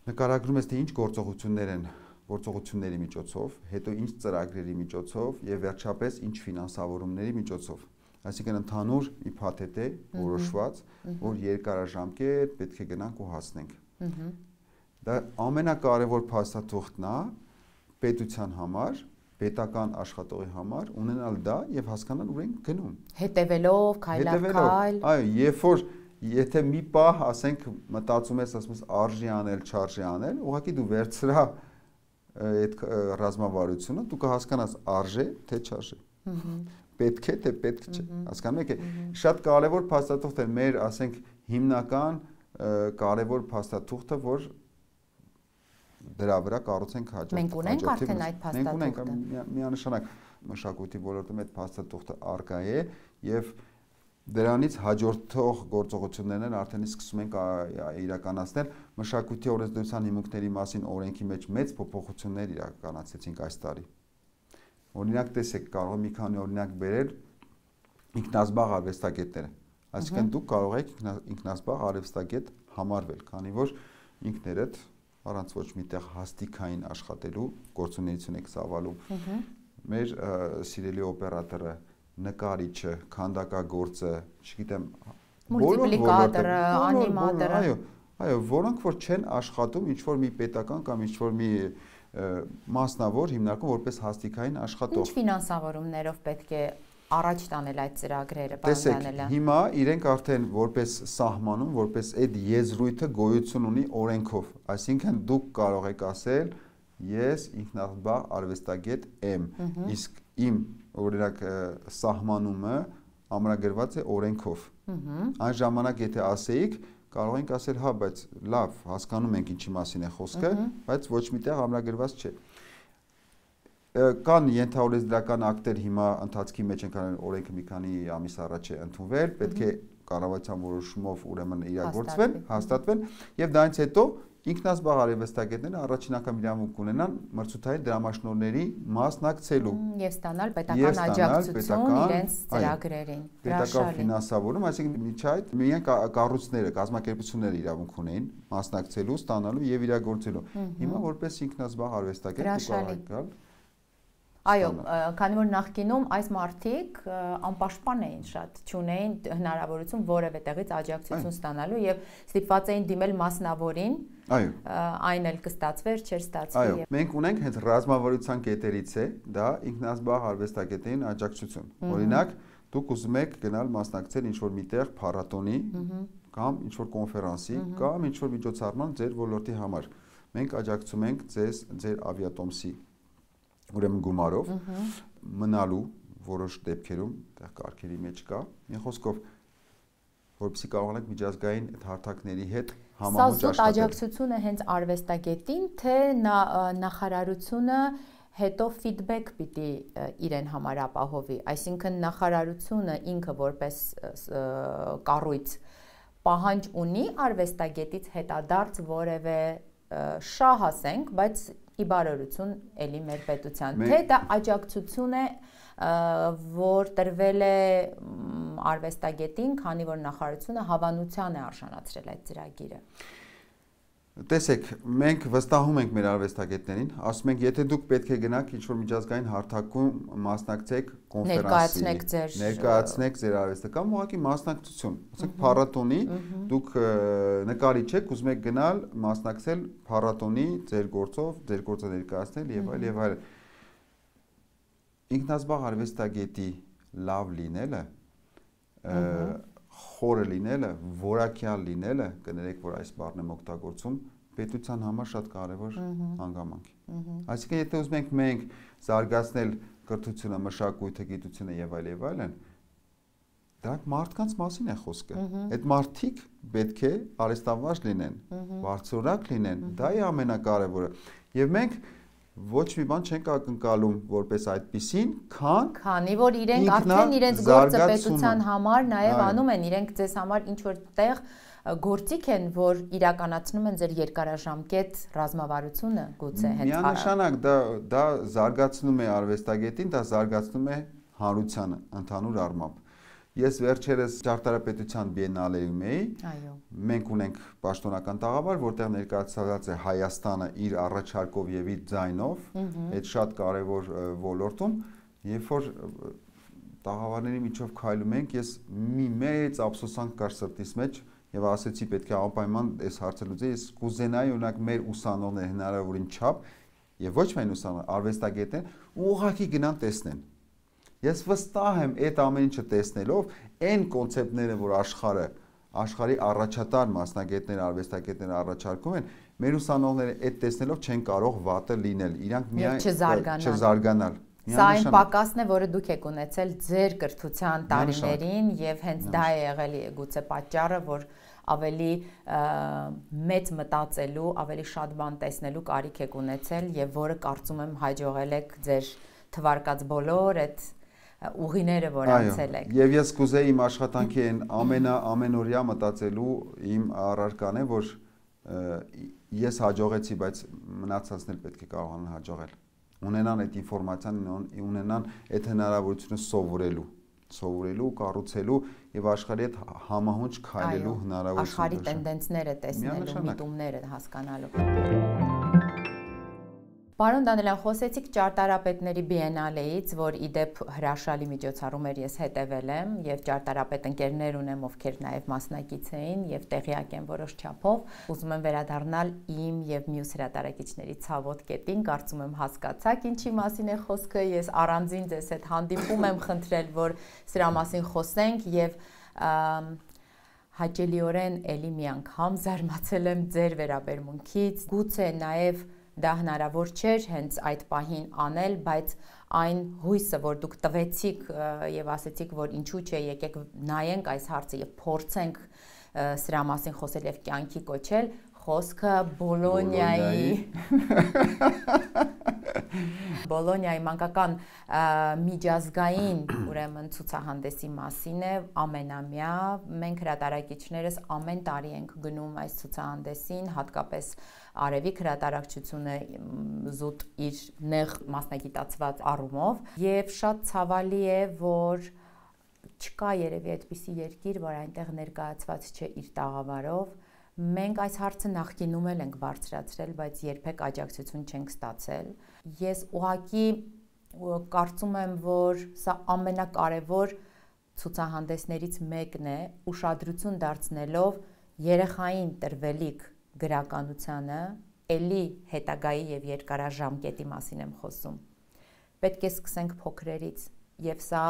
Նկարագրում ես թե ինչ գործողություններ են, գործողությունների միջոցով, հետո ինչ ծրագրերի միջոցով եւ վերջապես ինչ ֆինանսավորումների միջոցով։ Այսինքն ընդհանուր մի փաթեթ է որոշված, որ երկարաժամկետ պետք է գնանք ու հասնենք։ Դա ամենակարևոր փաստաթուղթն է պետության համար, պետական աշխատողի համար ունենալ դա եւ հասկանալ ուր ենք գնում։ Հետևելով, քայլ։ Այո, երբ որ եթե մի պահ, ասենք, մտածում ես, ասում ես արժի անել, չարժի անել, ուղղակի դու վերցրա այդ ռազմավարությունը, դու կհասկանաս արժե, թե չարժե։ Պետք է, թե պետք չէ։ Հասկանում եք, շատ կարևոր փաստաթուղթ է մեր, ասենք, հիմնական կարևոր փաստաթուղթը, որ դրա վրա կառուցենք հաջորդ։ Մենք ունենք արդեն այդ փաստաթուղթը։ Մենք ունենք միանշանակ մշակույթի ոլորտում այդ փաստաթուղթը առկա է եւ դրանից հաջորդող գործողություններն արդեն սկսում ենք իրականացնել։ Մշակույթի օրենսդրության հիմունքների մասին օրենքի մեջ մեծ փոփոխություններ իրականացեցինք այս տարի։ Օրինակ տեսեք, կարող եմ մի քանի օրինակ բերել ինքնազբաղ արվեստագետները։ Այսինքն դուք կարող եք ինքնազբաղ արվեստագետ համարվել, քանի որ ինքներդ առանց ոչ միտեղ հաստիկային աշխատելու գործունեություն եք ծավալում։ Մեր սիրելի օպերատորը, նկարիչը, քանդակագործը, չգիտեմ, մուլտիպլիկատորը, անիմատորը, այո, որոնք որ չեն աշխատում ինչ որ մի պետական կամ ինչ որ մի մասնավոր հիմնարկում որպես հաստիկային աշխատող։ Ինչ ֆինանսավորումներով պետք է առաջ տանել այդ ծրագրերը, Տեսեք, հիմա իրենք արդեն որպես սահմանում, որպես այդ եզրույթը գոյություն ունի օրենքով, այսինքն դուք կարող եք ասել ես ինքնազբաղ արվեստագետ եմ, իսկ իմ օրինակ սահմանումը ամրագրված է օրենքով։ Այն ժամանակ եթե ասեիք, կարող ենք ասել, հա, բայց լավ, հասկանում ենք ինչի մասին է խոսքը, բայց ոչ միտեղ ամրագրված չէ։ Կան ենթաօրենսդրական ակտեր հիմա ընթացքի մեջ են, օրենքը մի քանի ամիս առաջ է ընդունվել, պետք է կառավարության որոշումով ուրեմն իրագործվեն, հաստատվեն եւ դրանից հետո ինքնազբաղ արվեստագետները առաջին անգամ իրավունք ունենան մրցութային դրամաշնորհների մասնակցելու եւ ստանալ պետական աջակցություն իրենց ծրագրերին։ Պետական ֆինանսավորում, այսինքն միջի այդ միայն կառույցները, կազմակերպությունները իրավունք ունեն մասնակցելու, ստանալու եւ իրագործելու։ Հիմա որպես ինքնազբաղ արվեստագետ կարող եք գալ։ Այո, քանի որ նախկինում այս մարդիկ անպաշտպան էին շատ, չունեին հնարավորություն որևէ տեղից աջակցություն ստանալու եւ ստիպված էին դիմել մասնավորին։ Այո։ Այն էլ կստացվեր, չէր ստացվի։ Այո, մենք ունենք հենց ռազմավարության կետերից է դա ինքնազբաղ արվեստագետային աջակցություն։ Օրինակ, դուք ուզում եք գնալ մասնակցել ինչ-որ միտեղ փառատոնի կամ ինչ-որ կոնֆերանսի կամ ինչ-որ միջոցառման ձեր ոլորտի համար։ Մենք աջակցում ենք ձեզ ձեր ավիատոմսի ուրեմն գումարով մնալու որոշ դեպքերում այդտեղ կարգերի մեջ կա։ Մի խոսքով, որպեսզի կարողանանք միջազգային այդ հարթակների հետ համահունչ աշխատել։ Սա զուտ աջակցությունը հենց արվեստագետին, թե նախարարությունը հետո feedback պիտի իրեն համար ապահովի, այսինքն նախարարությունը ինքը որպես կառույց պահանջ ունի արվեստագետից հետադարձ որևէ շահ ասենք, բայց ի բարօրություն էլի մեր պետության, թե դա աջակցություն է, որ տրվել է արվեստագետին, քանի որ նախարարությունը հավանության է արժանացրել այդ ծրագիրը։ Տեսեք, մենք վստահում ենք մեր արվեստագետներին, ասում ենք, եթե դուք պետք է գնաք ինչ-որ միջազգային հարթակում մասնակցեք կոնֆերանսի, ներկայացնեք ձեր արվեստը կամ ուղղակի մասնակցություն, ասենք փառատոնի, դուք նկարիչ եք, ուզում եք գնալ մասնակցել փառատոնի ձեր գործով, ձեր գործը ներկայացնել եւ այլ եւ այլ։ Ինքնազբաղ արվեստագետի լավ լինելը, խորը լինելը, որակյալ լինելը, կներեք, որ այս բառն եմ օգտագործում, պետության համար շատ կարևոր հանգամանք է։ Այսինքն, եթե ուզում ենք մենք զարգացնել կրթությունը, մշակույթը, գիտությունը եւ այլն, դրանք մարդկանց մասին է խոսքը։ Այդ մարդիկ պետք է արհեստավարժ լինեն, բարձրորակ լինեն, դա է ամենակարևորը։ Եվ մենք ոչ մի բան չենք ակնկալում որպես այդպիսին, քանի որ իրենք արդեն իրենց գործը պետության համար նաև անում են, իրենք ձեզ համար ինչ որ տեղ գործիք են, որ իրականացնում են ձեր երկարաժամկետ ռազմավարությունը, գուցե հենց միանշանակ դա զարգացնում է արվեստագետին, դա զարգացնում է հանրությանը ընդհանուր առմամբ։ Ես վերջերս ճարտարապետության բիենալեում էի, մենք ունենք պաշտոնական տաղավար, որտեղ ներկայացված է Հայաստանը իր առաջարկով եւ իր ձայնով, այդ շատ կարեւոր ոլորտում, երբ որ տաղավարների միջով քայլում ենք, ես մի մեծ ափսոսանք կար սրտիս մեջ եւ ասեցի պետք է անպայման այս հարցը լուծել, ես կուզենայի օրինակ մեր ուսանողները հնարավորին չափ եւ ոչ միայն ուսանողներ, արվեստագետներ ուղղակի գնան տեսնեն։ Ես վստահ եմ այդ ամեն ինչը տեսնելով, այն կոնցեպտները, որ աշխարհի առաջատար մասնագետներ, արվեստագետներ առաջարկում են, մեր ուսանողները այդ տեսնելով չեն կարող վատը լինել, իրանք միայն չզարգանալ։ Սա այն պակասն է, որը դուք եք ունեցել ձեր կրթության տարիներին եւ հենց դա է եղել գուցե պատճառը, որ ավելի մեծ մտածելու, ավելի շատ բան տեսնելու կարիք եք ունեցել եւ որը կարծում եմ հաջողել եք ձեր թվարկած բոլոր այդ ուղիները, որ անցել եք։ Եվ ես կուզեի իմ աշխատանքի այն ամենօրյա մտածելու իմ առարկան է, որ ես հաջողեցի, բայց մնացածն էլ պետք է կարողանան հաջողել։ Ունենան այդ ինֆորմացիան, ունենան այդ հնարավորությունը սովորելու, կառուցելու եւ աշխարհի հետ համահունչ քայլելու հնարավորություն։ Աշխարհի տենդենսները տեսնելու, միտումները հասկանալու։ Պարոն Դանիելյան, խոսեցիք ճարտարապետների բիենալեից, որ իդեպ հրաշալի միջոցառում էր, ես հետևել եմ եւ ճարտարապետ ընկերներ ունեմ, ովքեր նաեւ մասնակից էին եւ տեղյակ են որոշ չափով։ Ուզում եմ վերադառնալ իմ եւ մյուս հրատարակիչների ցավոտ կետին, կարծում եմ հասկացաք ինչի մասին է խոսքը, ես առանձին ձեզ հետ հանդիպում եմ խնդրել, որ սրա մասին խոսենք եւ հաճելիորեն էլի մի անգամ զարմացել եմ ձեր վերաբերմունքից, գուցե նաեւ դա հնարավոր չէր հենց այդ պահին անել, բայց այն հույսը, որ դուք տվեցիք եւ ասեցիք, որ ինչու՞ չէ, եկեք նայենք այս հարցը եւ փորձենք սրա մասին խոսել եւ կյանքի կոչել, խոսքը Բոլոնիայի մանկական միջազգային ուրեմն ցուցահանդեսի մասին է, ամենամյա, մենք հրատարակիչներս ամեն տարի ենք գնում այս ցուցահանդեսին, հատկապես Արևիկ հրատարակչությունը զուտ իր նեղ մասնագիտացված առումով եւ շատ ցավալի է, որ չկա երևի այդպիսի երկիր, որ այնտեղ ներկայացված չէ իր տաղավարով։ Մենք այս հարցը նախկինում ենք բարձրացրել, բայց երբեք աջակցություն չենք ստացել։ Ես ուղղակի կարծում եմ, որ սա ամենակարևոր ցուցահանդեսներից մեկն է, ուշադրություն դարձնելով երեխային տրվելիք գրականությանը, էլի հետագայի եւ երկարաժամկետի մասին եմ խոսում։ Պետք է սկսենք փոքրերից, եւ սա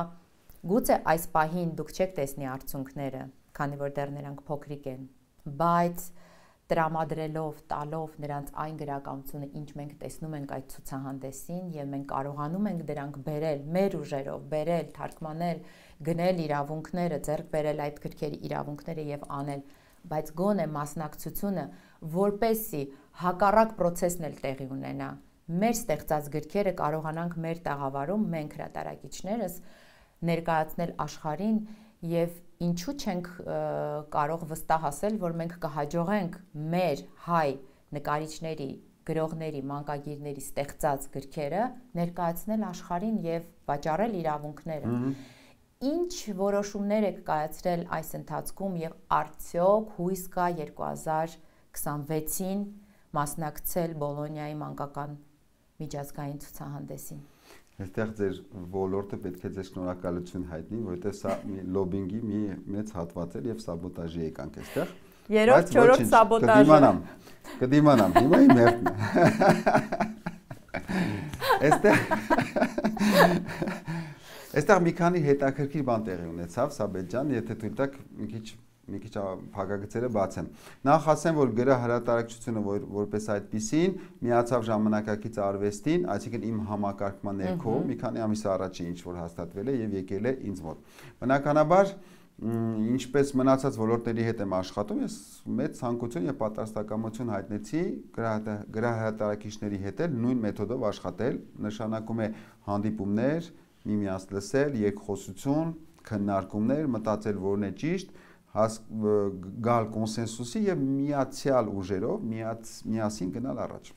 գուցե այս պահին դուք չեք տեսնի արդյունքները, քանի որ դեռ նրանք փոքրիկ են, բայց տրամադրելով, տալով նրանց այն գրականությունը, ինչ մենք տեսնում ենք այդ ցուցահանդեսին եւ մենք կարողանում ենք դրանք բերել մեր ուժերով, բերել, թարգմանել, գնել իրավունքները, ձեռք բերել այդ գրքերի իրավունքները եւ անել, բայց գոնե մասնակցությունը, որպեսի հակառակ process-ն էլ տեղի ունենա, մեր ստեղծած գրքերը կարողանանք մեր տաղավարում մենք հրատարակիչներս ներկայացնել աշխարհին եւ ինչու չենք կարող վստահ ասել, որ մենք կհաջողենք մեր հայ նկարիչների, գրողների, մանկագիրների ստեղծած գրքերը ներկայացնել աշխարհին եւ վաճառել իրավունքները։ Ինչ որոշումներ եք կայացրել այս ընթացքում եւ արդյոք հույս կա 2026-ին մասնակցել Բոլոնիայի մանկական միջազգային ցուցահանդեսին։ Այստեղ ձեր ոլորտը պետք է ձեզ շնորհակալություն հայտնի, որովհետև սա մի լոբինգի մի մեծ հատված էր եւ սաբոտաժի եկանք այստեղ։ Երրորդ, չորրորդ սաբոտաժը։ Կդիմանամ, հիմա իմ հերթն է։ Այստեղ մի քանի հետաքրքիր բան տեղի ունեցավ, Սաբետ ջան, եթե թույլ տաք մի քիչ փակագծերը բացեմ։ Նախ ասեմ, որ գրահրատարակչությունը որպես այդպիսին միացավ ժամանակակից արվեստին, այսինքն իմ համակարգման ներքո մի քանի ամիս առաջ ինչ որ հաստատվել է եւ եկել է ինձ մոտ։ Բնականաբար, ինչպես մնացած ոլորտների հետ եմ աշխատում, ես մեծ ցանկություն եւ պատրաստակամություն հայտնեցի գրահրատարակիչների հետ էլ նույն մեթոդով աշխատել, նշանակում է հանդիպումներ, միմյանց լսել, երկխոսություն, քննարկումներ, մտածել որն է ճիշտ, գալ կոնսենսուսի եւ միացյալ ուժերով միասին գնալ առաջ։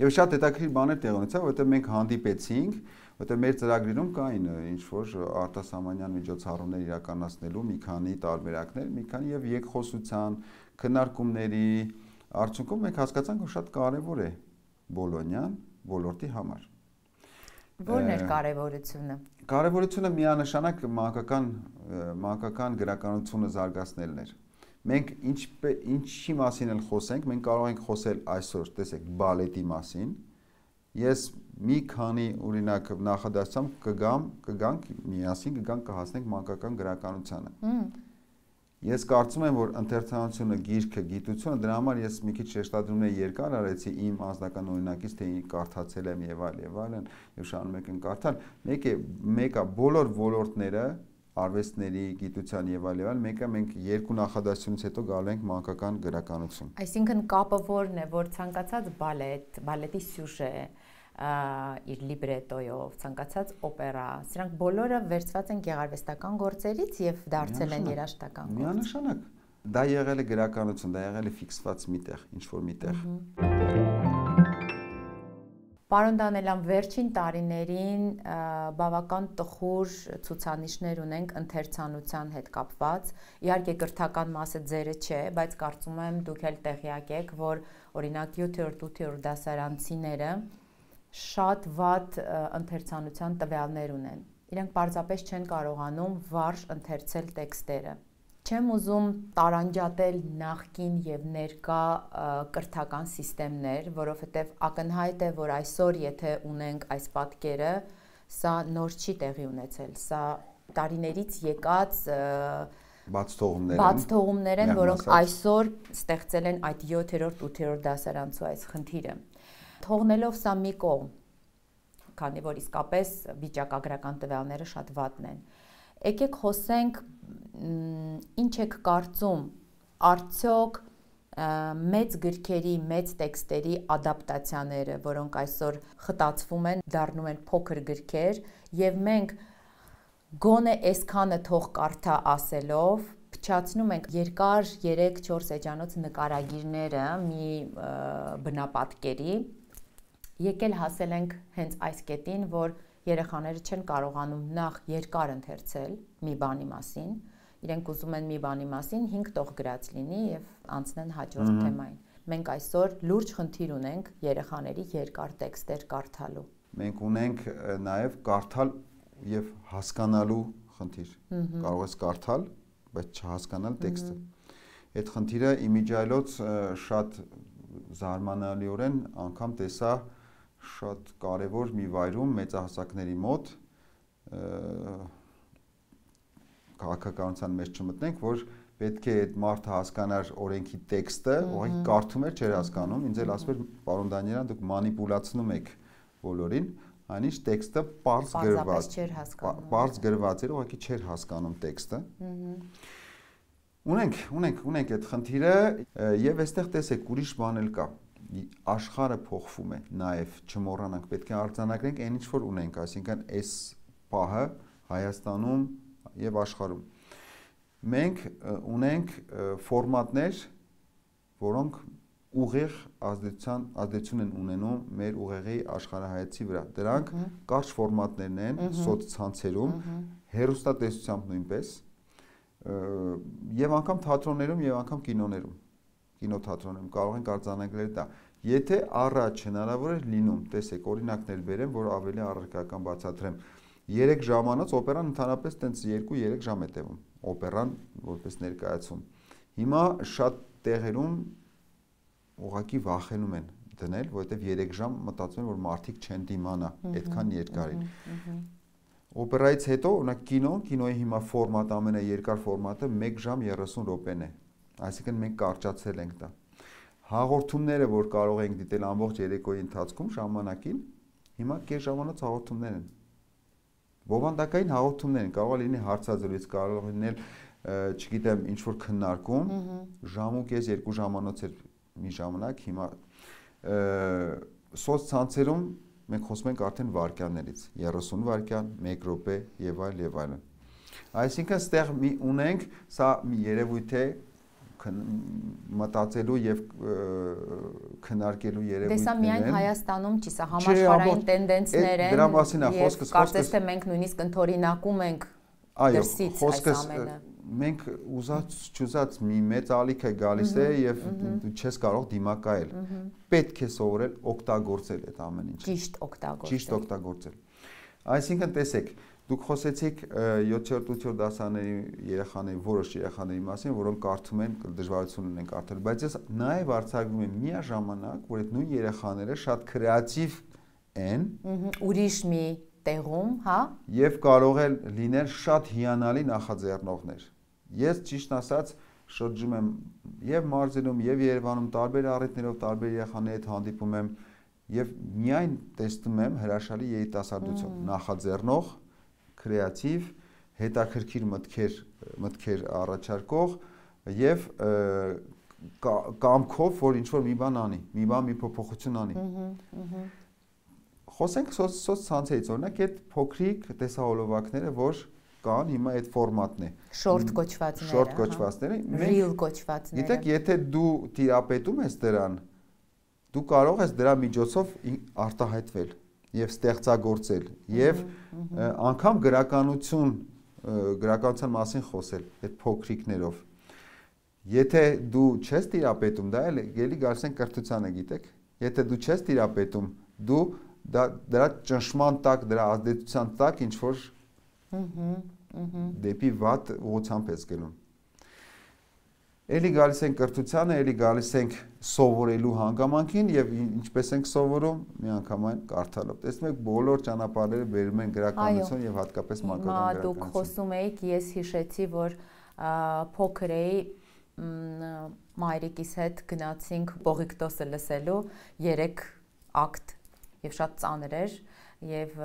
Եվ շատ հետաքրքիր բաներ տեղի ունեցավ, որովհետեւ մենք հանդիպեցինք, որովհետեւ մեր ծրագրերում կային ինչ որ արտասահմանյան միջոցառումներ իրականացնելու մի քանի տարբերակներ, մի քանի եւ երկխոսության, քննարկումների արդյունքում մենք հասկացանք, որ շատ կարեւոր է Բոլոնիան ոլորտի համար։ Որն էր կարևորությունը։ Կարևորությունը միանշանակ մանկական գրականությունը զարգացնելն էր։ Մենք ինչի մասին էլ խոսենք, մենք կարող ենք խոսել այսօր, տեսեք, բալետի մասին։ Ես մի քանի օրինակ նախադասությամբ կգանք միասին կհասնենք մանկական գրականությանը։ Ես կարծում եմ, որ ընթերցանությունը, գիրքը, գիտությունը դրա համար ես մի քիչ շեշտադրումներ երկար արեցի իմ անձնական օրինակից, թե կարդացել եմ եւ այլն, եւ շարունակեմ կարդալ։ Մեկը բոլոր ոլորտները, արվեստների, գիտության եւ այլն, մեկը մենք երկու նախադասությունից հետո գալու ենք մանկական գրականություն։ Այսինքն կապը որն է, որ ցանկացած բալետի սյուժե իր լիբրետոյով, ցանկացած օպերա, սրանք բոլորը վերցված են գեղարվեստական գործերից եւ դարձել են երաժշտական գործ։ Միանշանակ։ Դա եղել է գրականություն, դա եղել է ֆիքսված միտեղ, ինչ որ միտեղ։ Պարոն Դանելյան, վերջին տարիներին բավական տխուր ցուցանիշներ ունենք ընթերցանության հետ կապված։ Իհարկե կրթական մասը ձերը չէ, բայց կարծում եմ դուք էլ տեղյակ եք, որ օրինակ 7-րդ, 8-րդ դասարանցիները շատ վատ ընթերցանության տվյալներ ունեն։ Իրենք պարզապես չեն կարողանում վարժ ընթերցել տեքստերը։ Չեմ ուզում տարանջատել նախկին եւ ներկա կրթական համակարգեր, որովհետեւ ակնհայտ է, որ այսօր եթե ունենք այս պատկերը, սա նոր չի տեղի ունեցել, սա տարիներից եկած բաց թողումներ են, որոնք այսօր ստեղծել են այդ 7-րդ, 8-րդ դասարանցու այս խնդիրը։ Թողնելով սա մի կողմ, քանի որ իսկապես վիճակագրական տվյալները շատ վատն են։ Եկեք խոսենք, ինչ եք կարծում, արդյոք մեծ գրքերի, մեծ տեքստերի ադապտացիաները, որոնք այսօր խտացվում են, դառնում են փոքր գրքեր, եւ մենք գոնե այսքանը թող կարդա ասելով փչացնում ենք երկար 3-4 էջանոց նկարագիրները մի բնապատկերի, եկել հասել ենք հենց այս կետին, որ երեխաները չեն կարողանում նախ երկար ընթերցել մի բանի մասին, իրենք ուզում են մի բանի մասին 5 տող գրած լինի եւ անցնեն հաջորդ թեմային։ Մենք այսօր լուրջ խնդիր ունենք երեխաների երկար տեքստեր կարդալու։ Մենք ունենք նաեւ կարդալ եւ հասկանալու խնդիր։ Կարող ես կարդալ, բայց չհասկանալ տեքստը։ Այդ խնդիրը իմիջիայլոց շատ զարմանալիորեն անգամ տեսա շատ կարևոր մի վայրում մեծահասակների մոտ քաղաքականության մեջ չմտնենք, որ պետք է այդ մարդը հասկանար օրենքի տեքստը, ուղղակի կարդում էր, չէր հասկանում, ինձ էլ ասում էր, պարոն Դանիելյան, դուք մանիպուլացնում եք բոլորին, այնինչ տեքստը պարզ գրված էր, ուղղակի չէր հասկանում տեքստը։ Ունենք այդ խնդիրը եւ այստեղ տեսեք ուրիշ բան էլ կա։ աշխարհը փոխվում է նաև չմոռանանք, պետք է արձանագրենք այն ինչ որ ունենք, այսինքն այս պահը Հայաստանում եւ աշխարհում մենք ունենք ֆորմատներ, որոնք ուղիղ ազդեցություն են ունենում մեր ուղեղի աշխարհայացի վրա։ Դրանք կարճ ֆորմատներն են սոցցանցերում, հեռուստատեսությամբ նույնպես, եւ անգամ թատրոններում եւ անգամ կինոներում, կինոթատրոններում կարող ենք արձանագրել դա։ Եթե առաջ հնարավոր է լինում, տեսեք, օրինակներ բերեմ, որ ավելի առարկայական բացատրեմ։ 3 ժամանոց օպերան ընդհանրապես տենց 2-3 ժամ է տևում, օպերան որպես ներկայացում։ Հիմա շատ տեղերում ուղղակի վախենում են դնել, որովհետև 3 жам մտածում են, որ մարդիկ չեն դիմանա այդքան երկարին։ Օպերայից հետո, օրինակ կինոյի հիմա ֆորմատ ամենաերկար ֆորմատը 1 ժամ 30 րոպեն է։ Այսինքն մենք կարճացրել ենք դա։ Հաղորդումները, որ կարող ենք դիտել ամբողջ երեկոյի ընթացքում ժամանակին, հիմա կես ժամանոց հաղորդումներ են։ Բովանդակային հաղորդումներ են, կարող է լինի հարցազրույց, կարող է լինել, չգիտեմ, ինչ որ քննարկում, ժամ ու կես 2 ժամանոց էր մի ժամանակ, հիմա սոցցանցերում մենք խոսում ենք արդեն վայրկյաններից, 30 վայրկյան, 1 րոպե եւ այլ եւ այլն։ Այսինքն ստեղ մի ունենք, սա մի երևույթ է մտածելու եւ քննարկելու երևույթ։ Դե սա միայն Հայաստանում չի, սա համաշխարհային տենդենսներ են։ Դրա մասին է խոսքը, կարծես թե մենք նույնիսկ ընդօրինակում ենք դրսից այս ամենը։ Մենք ուզած չուզած մի մեծ ալիք է գալիս է եւ դու չես կարող դիմակայել։ Պետք է սովորել օգտագործել այդ ամեն ինչը։ Ճիշտ օգտագործել։ Այսինքն տեսեք, դուք խոսեցիք 7-րդ 8-րդ դասաների երեխաների, որոշ երեխաների մասին, որոնք կարդում են, դժվարություն ունեն կարդալ, բայց ես նաեւ արձակվում եմ միաժամանակ, որ այդ նույն երեխաները շատ կրեատիվ են, ուրիշ մի տեղում, հա, եւ կարող է լինել շատ հիանալի նախաձեռնողներ։ Ես ճիշտ ասած շրջում եմ եւ մարզերում եւ Երևանում տարբեր առիթներով տարբեր երեխաների հետ հանդիպում եմ եւ միայն տեսնում եմ հրաշալի երիտասարդություն, նախաձեռնող, կրեատիվ, հետաքրքիր մտքեր առաջարկող եւ կամքով, որ ինչ որ մի բան անի, մի փոփոխություն անի։ Խոսենք սոցցանցերից, օրինակ այդ փոքրիկ տեսահոլովակները, որ կան, հիմա այդ ֆորմատն է։ Շորտ կոչվածները, real կոչվածները։ Գիտեք, եթե դու տիրապետում ես դրան, դու կարող ես դրա միջոցով արտահայտվել եւ ստեղծագործել եւ անգամ գրականության մասին խոսել այդ փոքրիկներով։ Եթե դու չես տիրապետում, դա էլի գալիս են կրթությանը, գիտեք։ Եթե դու չես տիրապետում, դու դրա ճնշման տակ, դրա ազդեցության տակ ինչ որ դեպի վատ ուղղությամբ ես գնում։ Էլի գալիս ենք կրթությանը, էլի գալիս ենք սովորելու հանգամանքին եւ ինչպես ենք սովորում, միանգամայն կարդալով։ Տեսնում եք, բոլոր ճանապարհները բերում են գրականություն եւ հատկապես մանկական գրականություն։ Դուք խոսում եք, ես հիշեցի, որ փոքր էի մայրիկիս հետ գնացինք Պողիկտոսը լսելու 3 ակտ եւ շատ ծանր էր եւ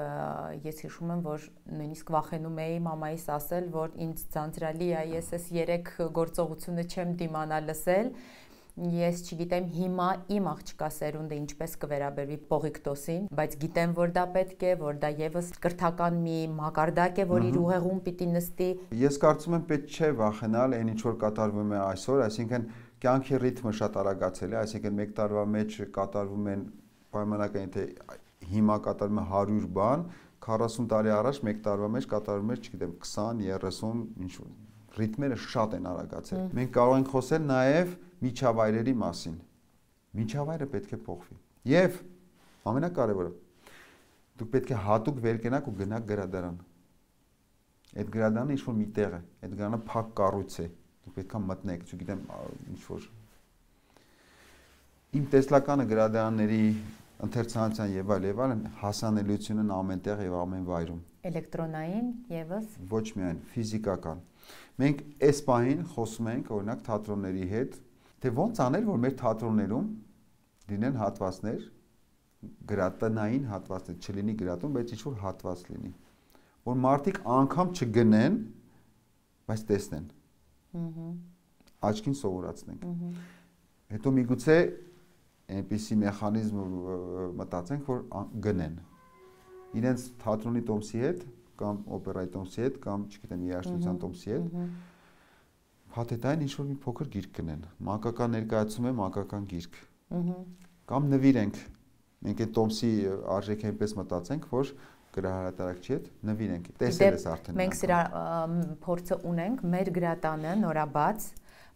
ես հիշում եմ, որ նույնիսկ վախենում էի մամայիս ասել, որ ինձ ձանձրալի է, ես այս 3 գործողությունը չեմ դիմանա լսել։ Ես չգիտեմ հիմա իմ աղջկա սերունդը ինչպես կվերաբերվի Պողիկտոսին, բայց գիտեմ, որ դա պետք է, որ դա եւս կրթական մի մակարդակ է, որ իր ուղեղում պիտի նստի։ Ես կարծում եմ պետք չէ վախենալ այն ինչ որ կատարվում է այսօր, այսինքն կյանքի ռիթմը շատ արագացել է, այսինքն 1 տարվա մեջ կատարվում են պայմանական, եթե հիմա կատարվում է 100 բան, 40 տարի առաջ 1 տարվա մեջ կատարվում էր, չգիտեմ, 20-30, ինչ ռիթմերը շատ են արագացել։ Մենք կարող ենք խոսել նաև միջավայրերի մասին։ Միջավայրը պետք է փոխվի։ Եվ ամենակարևորը, դուք պետք է հատուկ վեր կենաք ու գնաք գրադարան։ Այդ գրադարանը ինչ-որ մի տեղ է, այդ գրադարանը փակ կառույց է։ Դուք պետք է մտնեք, չգիտեմ, ինչ-որ իմ տեսլականը գրադարանների ընթերցանության եւ այլն հասանելիությունն ամենտեղ եւ ամեն վայրում։ Էլեկտրոնային եւս ոչ միայն ֆիզիկական։ Մենք այս պահին խոսում ենք օրինակ թատրոնների հետ, թե ոնց անել, որ մեր թատրոններում լինեն հատվածներ, գրատնային հատվածներ, չլինի գրատուն, բայց ինչ որ հատված լինի, որ մարդիկ անգամ չգնեն, բայց տեսնեն։ Աչքին սովորացնենք։ Հետո միգուցե այնպիսի մեխանիզմ մտածենք, որ գնեն իրենց թատրոնի տոմսի հետ կամ օպերայի տոմսի հետ կամ չգիտեմ երաժշտության տոմսի հետ փաթեթային ինչ-որ մի փոքր գիրք գնեն, մանկական ներկայացում է մանկական գիրք կամ նվիրենք, մենք այդ տոմսի արժեքը այնպես մտածենք, որ գրահրատարակչի հետ նվիրենք, տեսել ես արդեն։ Մենք սրա փորձը ունենք, մեր գրատանը նորաբաց,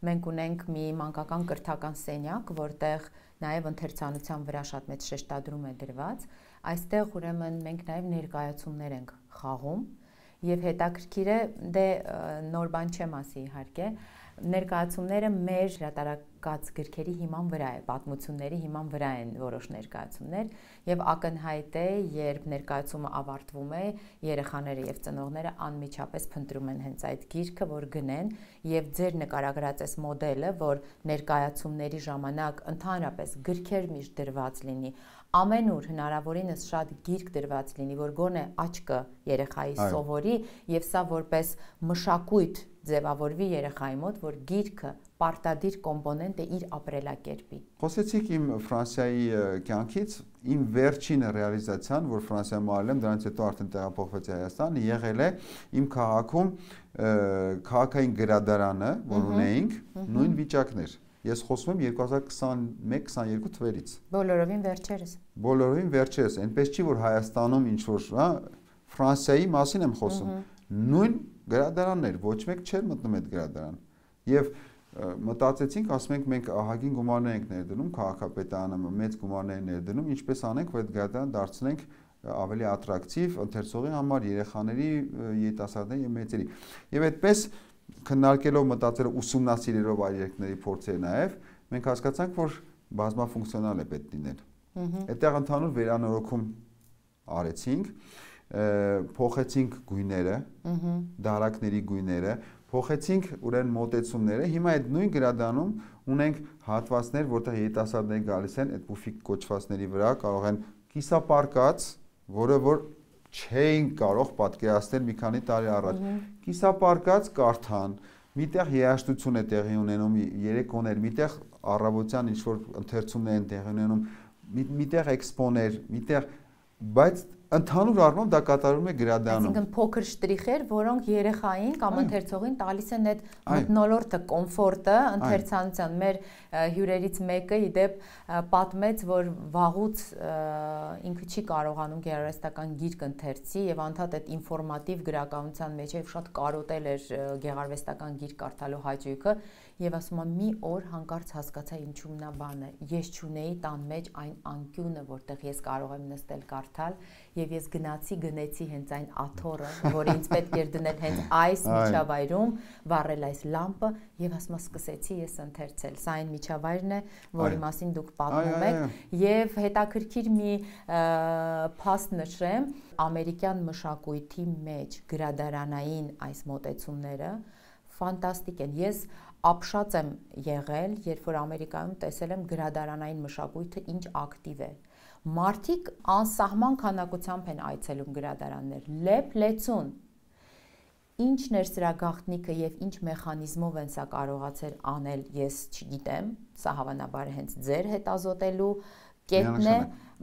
մենք ունենք մի մանկական կրթական սենյակ, որտեղ նաև ընթերցանության վրա շատ մեծ շեշտադրում է դրված, այստեղ ուրեմն մենք նաև ներկայացումներ ենք խաղում եւ հետաքրքիր է, դե նոր բան չեմ ասի իհարկե, ներկայացումները մեր հրատարակած գրքերի հիման վրա է, պատմությունների հիման վրա են որոշ ներկայացումներ եւ ակնհայտ է, երբ ներկայացումը ավարտվում է, երեխաները եւ ծնողները անմիջապես փնտրում են հենց այդ գիրքը, որ գնեն եւ ձեր նկարագրած այս մոդելը, որ ներկայացումների ժամանակ ընդհանրապես գրքեր միշտ դրված լինի, ամենուր հնարավորինս շատ գիրք դրված լինի, որ գոնե աչքը երեխայի սովորի եւ սա որպես մշակույթ ձևավորվի երեխայի մոտ, որ գիրքը պարտադիր կոմպոնենտ է իր ապրելակերպի։ Խոսեցիք իմ Ֆրանսիայի կյանքից, իմ վերջին ռեալիզացիան, որ Ֆրանսիայում արել եմ, դրանից հետո արդեն տեղափոխվեցի Հայաստան, եղել է իմ քաղաքում քաղաքային գրադարանը, որ ունեինք, նույն վիճակներ։ Ես խոսում եմ 2021-22 թվերից։ Բոլորովին վերջերս։ Բոլորովին վերջերս, այնպես չի, որ Հայաստանում ինչ որ, Ֆրանսիայի մասին եմ խոսում։ Նույն գրադարաններ, ոչ մեկ չէր մտնում այդ գրադարան։ Եվ մտածեցինք, ասում ենք մենք ահագին գումարներ ենք ներդնում, քաղաքապետարանը մեծ գումարներ ներդնում, ինչպես անենք, որ այդ գրադարան դարձնենք ավելի ատրակտիվ ընթերցողի համար, երեխաների, երիտասարդների եւ մեծերի։ Եվ այդպես քննարկելով, մտածելով, ուսումնասիրելով այլ երկրների փորձերը նաև, մենք հասկացանք, որ բազմաֆունկցիոնալ է պետք լինել։ Այդտեղ ընդհանուր վերանորոգում արեցինք, փոխեցինք գույները, դարակների գույները, փոխեցինք ուրեմն մոտեցումները։ Հիմա այդ նույն գրադանում ունենք հատվածներ, որտեղ երիտասարդները գալիս են այդ պուֆիկ կոչվածների վրա, կարող են կիսապարկած, որը որ չէին կարող պատկերացնել մի քանի տարի առաջ։ Կիսապարկած կարթան, միտեղ երաժշտություն է տեղի ունենում, երեկոներ, միտեղ առավոտյան ինչ-որ ընթերցումներ են տեղի ունենում, միտեղ էքսպոներ, միտեղ, բայց ընդհանուր առմամբ դա կատարվում է գրադարանում։ Այսինքն փոքր շտրիխեր, որոնք երեխային կամ ընթերցողին տալիս են այդ մթնոլորտը, կոմֆորտը ընթերցանության։ Մեր հյուրերից մեկը իդեպ պատմեց, որ վաղուց ինքը չի կարողանում գեղարվեստական գիրք ընթերցի եւ անդադ այդ ինֆորմատիվ գրականության մեջ է շատ կարոտել էր գեղարվեստական գիրք կարդալու հաճույքը եւ ասում եմ մի օր հանկարծ հասկացա ինչու նա բանը։ Ես չունեի տան մեջ այն անկյունը, որտեղ ես կարող եմ նստել կարդալ եւ ես գնեցի հենց այն աթոռը, որը ինձ պետք էր դնել հենց այս միջավայրում, վառել այս լամպը եւ ասում եմ սկսեցի ես ընթերցել։ Սա այն միջավայրն է, որի մասին դուք պատմում եք եւ հետաքրքիր մի փաստ նշեմ, ամերիկյան մշակույթի մեջ գրադարանային այս մոտեցումները ֆանտաստիկ են։ Ես ապշած եմ եղել, երբ որ Ամերիկայում տեսել եմ գրադարանային մշակույթը ինչ ակտիվ է։ Մարդիկ անսահման քանակությամբ են այցելում գրադարաններ, լեփ-լեցուն։ Ինչն էր սրա գաղտնիքը եւ ինչ մեխանիզմով են սա կարողացել անել, ես չգիտեմ, սա հավանաբար հենց ձեր հետազոտելու կետն է,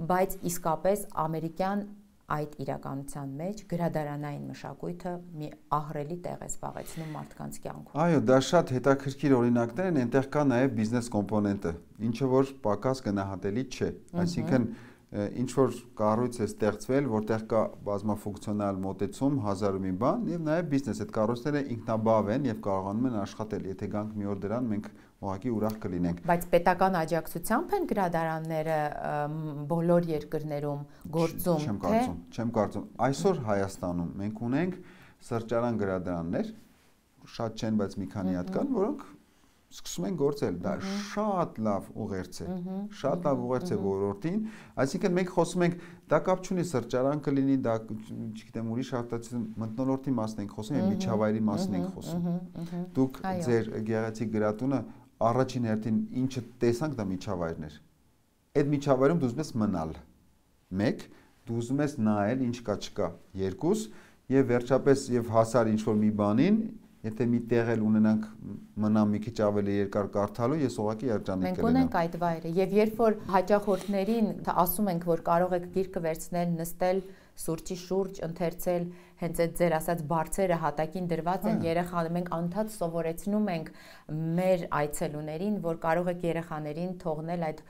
բայց իսկապես ամերիկյան այդ իրականության մեջ գրադարանային մշակույթը մի ահռելի տեղ է զբաղեցնում մարդկանց կյանքում։ Այո, դա շատ հետաքրքիր օրինակներ են, այնտեղ կա նաև բիզնես կոմպոնենտը, ինչը որ պակաս գնահատելի չէ։ Այսինքն ինչ որ կառույց է ստեղծվել, որտեղ կա բազմաֆունկցիոնալ մոտեցում, հազար ու մի բան, եւ նաև բիզնես, այդ կառույցները ինքնաբավ են եւ կարողանում են աշխատել։ Եթե գանք մի օր դրան, մենք ուղղակի ուրախ կլինենք։ Բայց պետական աջակցությամբ են գրադարանները բոլոր երկրներում գործում, թե? Չեմ կարծում։ Այսօր Հայաստանում մենք ունենք սրճարան գրադարաններ, շատ չեն, բայց մի քանի հատ կան, որոնք սկսում են գործել, դա շատ լավ ուղերձ է, շատ լավ ուղերձ է ոլորտին, այսինքն մենք խոսում ենք, դա կապ չունի սրճարան կլինի, դա չգիտեմ ուրիշ արտադրություն, մթնոլորտի մասն ենք խոսում, եւ միջավայրի մասն ենք խոսում։ Դուք ձեր գեղեցիկ գրատունը առաջին հերթին ինչը տեսանք դա միջավայրն էր։ Այդ միջավայրում դու ուզում ես մնալ։ 1, դու ուզում ես նայել ինչ կա չկա։ 2, եւ վերջապես եւ հասար ինչ որ մի բանին, եթե մի տեղ էլ ունենանք մնամ մի քիչ ավելի երկար կարդալու, ես ուղղակի երջանիկ կլինեմ։ Մենք ունենք այդ վայրը, եւ երբ որ հաճախորդներին ասում ենք, որ կարող եք գիրքը վերցնել, նստել սուրճի շուրջ, ընթերցել, հենց այդ ձեր ասած բարձերը հատակին դրված են երեխաները, մենք անդադ սովորեցնում ենք մեր այցելուներին, որ կարող եք երեխաներին թողնել այդ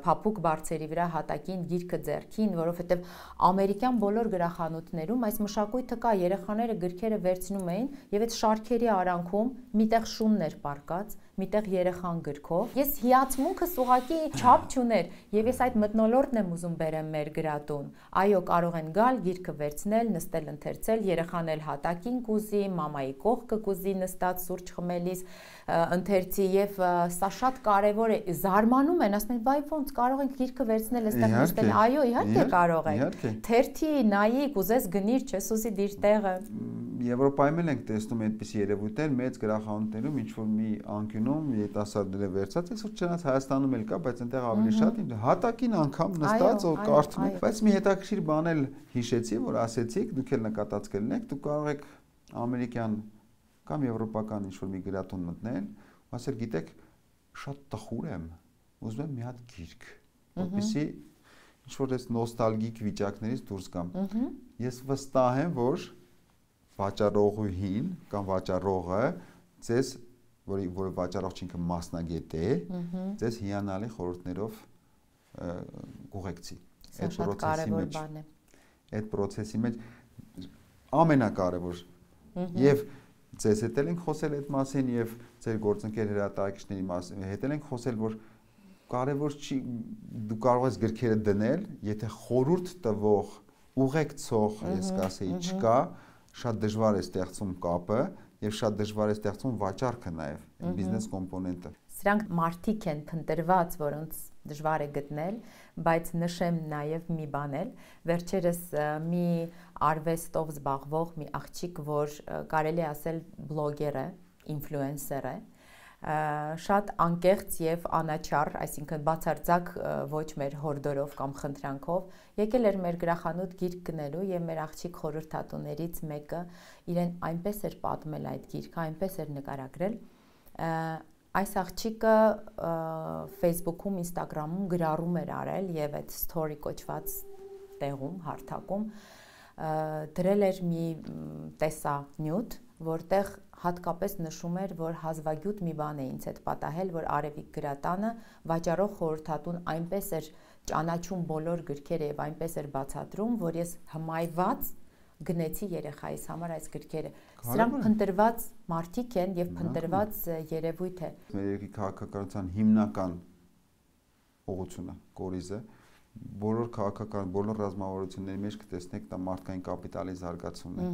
փափուկ բարձերի վրա հատակին գիրքը ձեռքին, որովհետև ամերիկյան բոլոր գրախանութներում այս մշակույթը կա, երեխաները գրքերը վերցնում էին եւ այդ շարքերի արանքում միտեղ շունն էր պառկած, միտեղ երեխան գրքով։ Ես հիացմունքս ուղղակի չափ չուներ եւ ես այդ մթնոլորտն եմ ուզում բերեմ մեր գրատուն։ Այո, կարող են գալ, գիրքը վերցնել, նստել ընթերցել, երեխան էլ հատակին կուզի, մամայի կողքը կուզի նստած սուրճ խմելիս ընթերցի եւ սա շատ կարեւոր է։ Զարմանում են, ասում են, վայ ոնց կարող ենք գիրքը վերցնել այստեղ նստել։ Այո, իհարկե կարող եք։ Թերթի նայի, կուզես գնիր, չես ուզի դիր տեղը։ Եվրոպայում էլ ենք տեսնում այդպիսի երևույթներ մեծ գրախանութներում, ինչ որ մի անկյունում երիտասարդները վերցած, այսօր չնայած Հայաստանում էլ կա, բայց այնտեղ ավելի շատ հատակին անգամ նստած ու կարդում են։ Բայց մի հետաքրքիր բան էլ հիշեցի, որ ասեցիք, դուք էլ նկատած կլինեք, դուք կարող եք ամերիկյան կամ եվրոպական ինչ որ մի գրատուն մտնել, ու ասել, գիտեք, շատ տխուր եմ, ուզում եմ մի հատ գիրք, որպեսզի ինչ որ այս նոստալգիկ վիճակներից դուրս գամ։ Ես վստահ եմ, որ վաճառողուհին կամ վաճառողը ձեզ, որը վաճառող ինքը մասնագետ է, ձեզ հիանալի խորհուրդներով կուղեկցի այդ process-ի մեջ։ Այդ process-ի մեջ ամենակարևոր եւ ձեզ հետ էլ ենք խոսել այդ մասին եւ ձեր գործընկեր հրատարակիչների հետ էլ ենք խոսել, որ կարևոր չի դու կարող ես գրքերը դնել, եթե խորհուրդ տվող, ուղեկցող, ես կասեի, չկա, շատ դժվար է ստեղծում կապը եւ շատ դժվար է ստեղծում վաճառքը նաեւ, բիզնես կոմպոնենտը։ Սրանք մարդիկ են փնտրված, որոնց դժվար է գտնել, բայց նշեմ նաեւ մի բան էլ, վերջերս մի արվեստով զբաղվող մի աղջիկ, որ կարելի է ասել բլոգեր է, ինֆլուենսեր է, շատ անկեղծ եւ անաչառ, այսինքն բացարձակ ոչ մեր հորդորով կամ խնդրանքով եկել էր մեր գրախանութ գիրք գնելու եւ մեր աղջիկ խորհրդատուներից մեկը իրեն այնպես էր պատմել այդ գիրքը, այնպես էր նկարագրել, այս աղջիկը Facebook-ում, Instagram-ում գրառում էր արել եւ այդ story կոչված տեղում, հարթակում դրել էր մի տեսանյութ, որտեղ հատկապես նշում էր, որ հազվագյուտ մի բան է ինձ հետ պատահել, որ Արևիկ գրատանը վաճառող խորհրդատուն այնպես էր ճանաչում բոլոր գրքերը եւ այնպես էր բացատրում, որ ես հմայված գնեցի երեխայիս համար այս գրքերը։ Սրանք փնտրված մարդիկ են եւ փնտրված երևույթ է։ Մեր երկրի քաղաքականության հիմնական ուղղությունը, կորիզը բոլոր քաղաքական, բոլոր ռազմավարությունների մեջ կտեսնեք դա մարդկային կապիտալի զարգացումն է։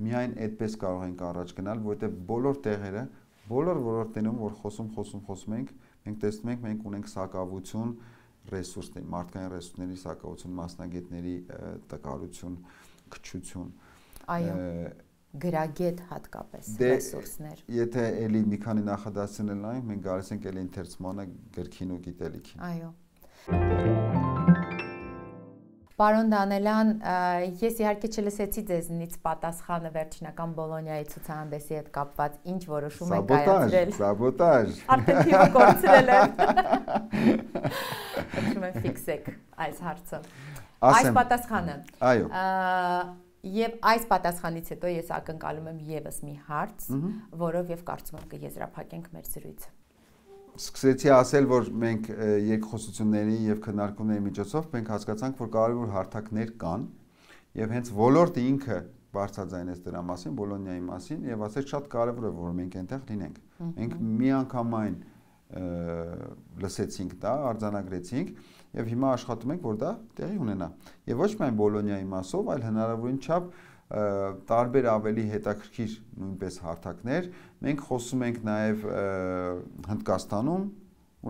Միայն այդպես կարող ենք առաջ գնալ, որովհետև բոլոր տեղերը, բոլոր ոլորտներում, որ խոսում ենք, մենք տեսնում ենք, մենք ունենք սակավություն ռեսուրսների, մարդկային ռեսուրսների սակավություն, մասնագետների տկարություն, քչություն։ Այո, գրագետ հատկապես ռեսուրսներ։ Եթե էլի մի քանի նախադասություններ նայենք, մենք գալիս ենք էլի ընթերցմանը, գրքին ու գիտելիքին։ Այո։ Պարոն Դանելյան, ես իհարկե չլսեցի ձեզնից պատասխանը վերջնական Բոլոնիայի ցուցահանդեսի հետ կապված ինչ որոշում եք կայացրել։ Սաբոտաժ։ Արդեն թիվը կորցրել եմ։ Խնդրում եմ ֆիքսեք այս հարցը։ Այս պատասխանը։ Այո։ Եվ այս պատասխանից հետո ես ակնկալում եմ եւս մի հարց, որով եւ կարծում եմ կեզրափակենք մեր զրույցը։ Սկսեցի ասել, որ մենք երկխոսությունների եւ քննարկումների միջոցով մենք հասկացանք, որ կարևոր հարթակներ կան եւ հենց ոլորտը ինքը բարձրաձայնեց դրա մասին, Բոլոնիայի մասին եւ ասեց շատ կարևոր է, որ մենք այնտեղ լինենք։ Մենք միանգամայն լսեցինք դա, արձանագրեցինք եւ հիմա աշխատում ենք, որ դա տեղի ունենա։ Եվ ոչ միայն Բոլոնիայի մասով, այլ հնարավորին չափ տարբեր ավելի հետաքրքիր նույնպես հարթակներ։ Մենք խոսում ենք նաև Հնդկաստանում,